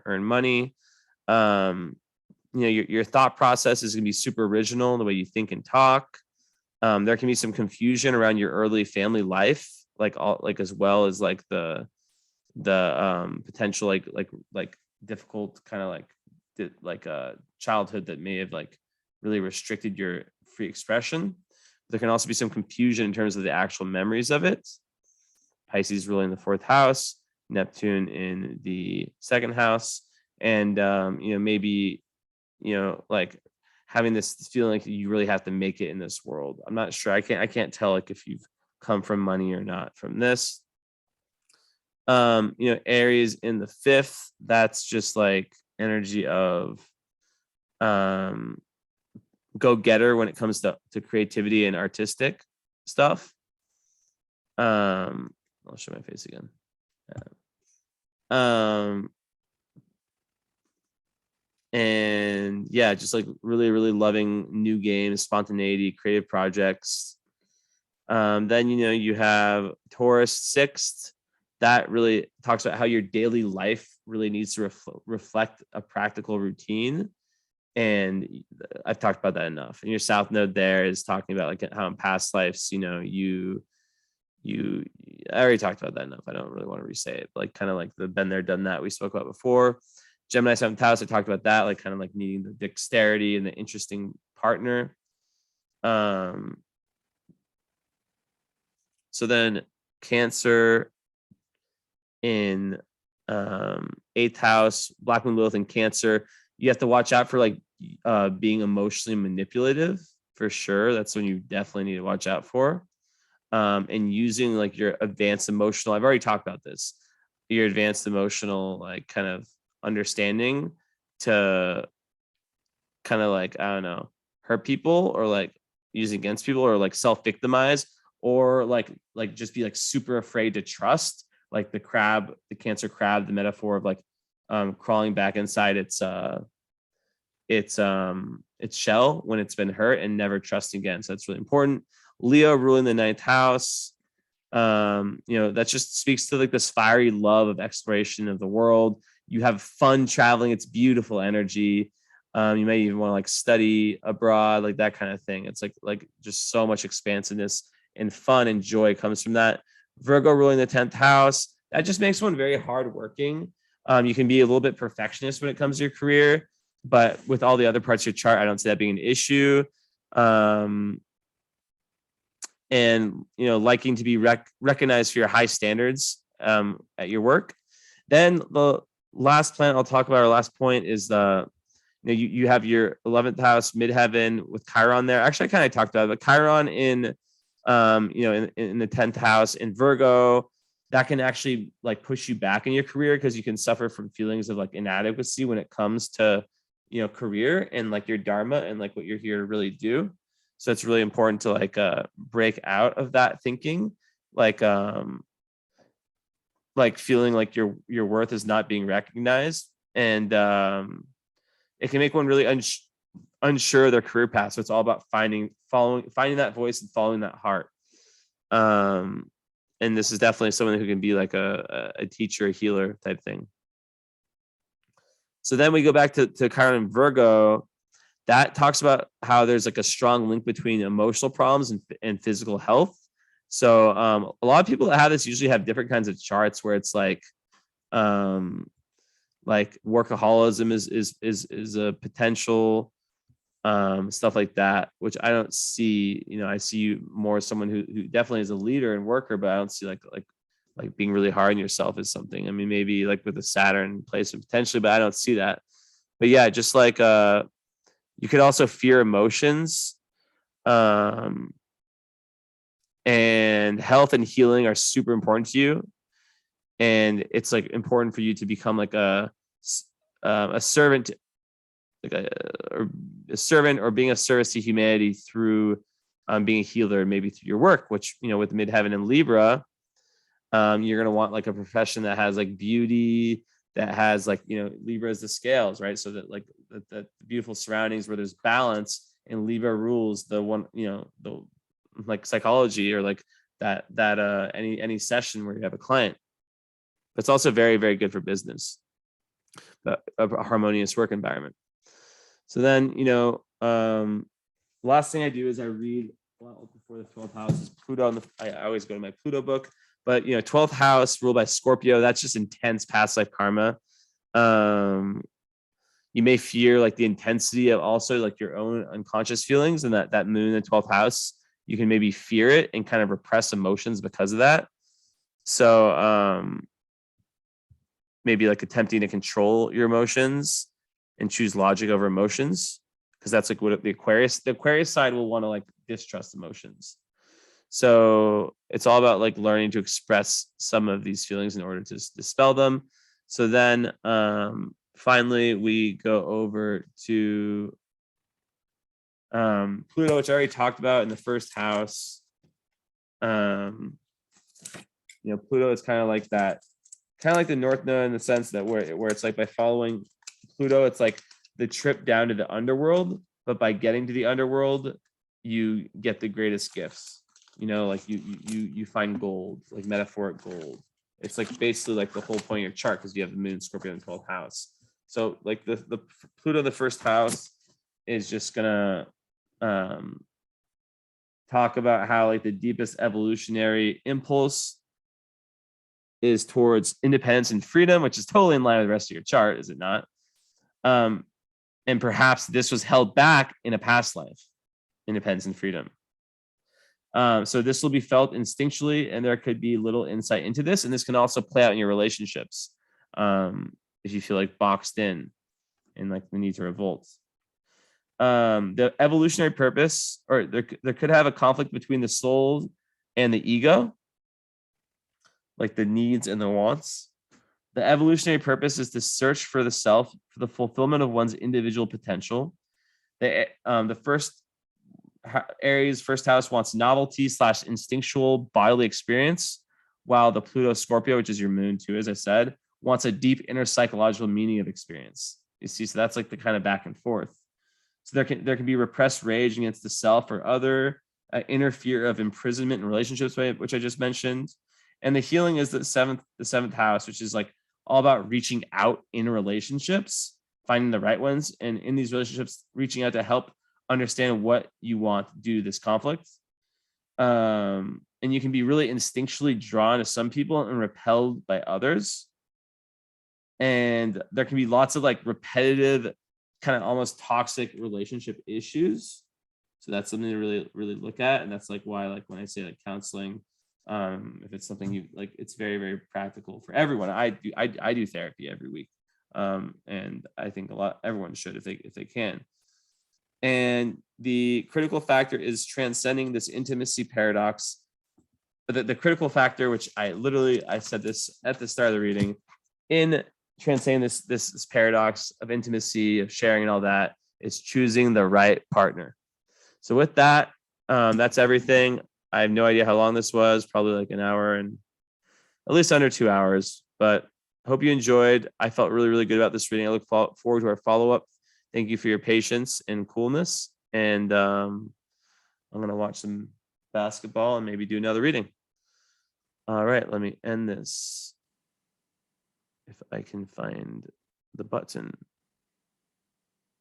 earn money, your thought process is going to be super original in the way you think and talk. There can be some confusion around your early family life, as well as like the potential like difficult kind of like childhood that may have like really restricted your free expression. There can also be some confusion in terms of the actual memories of it. Pisces ruling the 4th house, Neptune in the 2nd house, and maybe like having this feeling like you really have to make it in this world. I'm not sure. I can't tell like if you've come from money or not from this. Aries in the 5th, that's just like energy of go-getter when it comes to creativity and artistic stuff. I'll show my face again. And yeah, just like really, really loving new games, spontaneity, creative projects. Then you have Taurus 6th. That really talks about how your daily life really needs to reflect a practical routine. And I've talked about that enough. And your South Node there is talking about like how in past lives, I already talked about that enough. I don't really want to re-say it, but like kind of like the been there, done that we spoke about before. Gemini 7th house, I talked about that, like kind of like needing the dexterity and the interesting partner. So then Cancer in 8th house, Black Moon Lilith in Cancer, you have to watch out for like being emotionally manipulative for sure. That's when you definitely need to watch out for. And using like your advanced emotional, I've already talked about this, your advanced emotional like kind of understanding to kind of like, I don't know, hurt people or like use against people or like self-victimize or like just be like super afraid to trust, like the crab, the Cancer crab, the metaphor of like crawling back inside its shell when it's been hurt and never trust again. So that's really important. Leo ruling the 9th house. That just speaks to like this fiery love of exploration of the world. You have fun traveling. It's beautiful energy. You may even want to like study abroad, like that kind of thing. It's like just so much expansiveness and fun and joy comes from that. Virgo ruling the 10th house. That just makes one very hardworking. You can be a little bit perfectionist when it comes to your career, but with all the other parts of your chart, I don't see that being an issue. And liking to be recognized for your high standards at your work. Then the last planet I'll talk about, our last point, is you have your 11th house midheaven with Chiron there. Actually, I kind of talked about it, but Chiron in the 10th house in Virgo, that can actually like push you back in your career, because you can suffer from feelings of like inadequacy when it comes to career and like your dharma and like what you're here to really do. So it's really important to like break out of that thinking, like feeling like your worth is not being recognized, and it can make one really unsure of their career path. So it's all about finding that voice and following that heart. And this is definitely someone who can be like a teacher, a healer type thing. So then we go back to Chiron and Virgo. That talks about how there's like a strong link between emotional problems and physical health. So a lot of people that have this usually have different kinds of charts where it's like workaholism is a potential, stuff like that, which I don't see. I see you more as someone who definitely is a leader and worker, but I don't see like being really hard on yourself is something. I mean, maybe like with a Saturn placement potentially, but I don't see that. But yeah, just like you could also fear emotions, and health and healing are super important to you. And it's like important for you to become like a servant, like a servant, or being a service to humanity through being a healer, maybe through your work, which, with midheaven and Libra, you're going to want like a profession that has like beauty, that has like, Libra is the scales, right? So that like the beautiful surroundings where there's balance, and Libra rules the one, the like psychology, or like that any session where you have a client. It's also very, very good for business, a harmonious work environment. So then, last thing I do is I read before the 12th house is Pluto. I always go to my Pluto book, but 12th house ruled by Scorpio. That's just intense past life karma. You may fear like the intensity of also like your own unconscious feelings, and that moon in the 12th house, you can maybe fear it and kind of repress emotions because of that. So maybe like attempting to control your emotions and choose logic over emotions, because that's like what the Aquarius side will want to like distrust emotions. So it's all about like learning to express some of these feelings in order to dispel them. So then finally we go over to Pluto, which I already talked about in the first house. Pluto is kind of like that, kind of like the North Node in the sense that where it's like by following Pluto, it's like the trip down to the underworld, but by getting to the underworld, you get the greatest gifts. Like you find gold, like metaphoric gold. It's like basically like the whole point of your chart, because you have the moon, Scorpio in the 12th house. So like the Pluto in the first house is just gonna talk about how like the deepest evolutionary impulse is towards independence and freedom, which is totally in line with the rest of your chart, is it not? And perhaps this was held back in a past life, independence and freedom. So this will be felt instinctually, and there could be little insight into this. And this can also play out in your relationships, if you feel like boxed in and like the need to revolt. The evolutionary purpose, or there could have a conflict between the soul and the ego, like the needs and the wants. The evolutionary purpose is to search for the self, for the fulfillment of one's individual potential. The first Aries first house wants novelty / instinctual bodily experience, while the Pluto Scorpio, which is your moon too, as I said, wants a deep inner psychological meaning of experience. You see, so that's like the kind of back and forth. So there can be repressed rage against the self or other, inner fear of imprisonment in relationships, which I just mentioned. And the healing is the seventh house, which is like all about reaching out in relationships, finding the right ones, and in these relationships, reaching out to help understand what you want due to this conflict. And you can be really instinctually drawn to some people and repelled by others. And there can be lots of like repetitive, kind of almost toxic relationship issues. So that's something to really, really look at. And that's like why, like when I say like counseling, if it's something you like, it's very, very practical for everyone. I do therapy every week. And I think everyone should if they can. And the critical factor is transcending this intimacy paradox. But the critical factor, which I said this at the start of the reading, in transcending this paradox of intimacy, of sharing and all that, is choosing the right partner. So with that, that's everything. I have no idea how long this was, probably like an hour and at least under 2 hours, but I hope you enjoyed. I felt really, really good about this reading. I look forward to our follow-up. Thank you for your patience and coolness. And I'm going to watch some basketball and maybe do another reading. All right, let me end this. If I can find the button.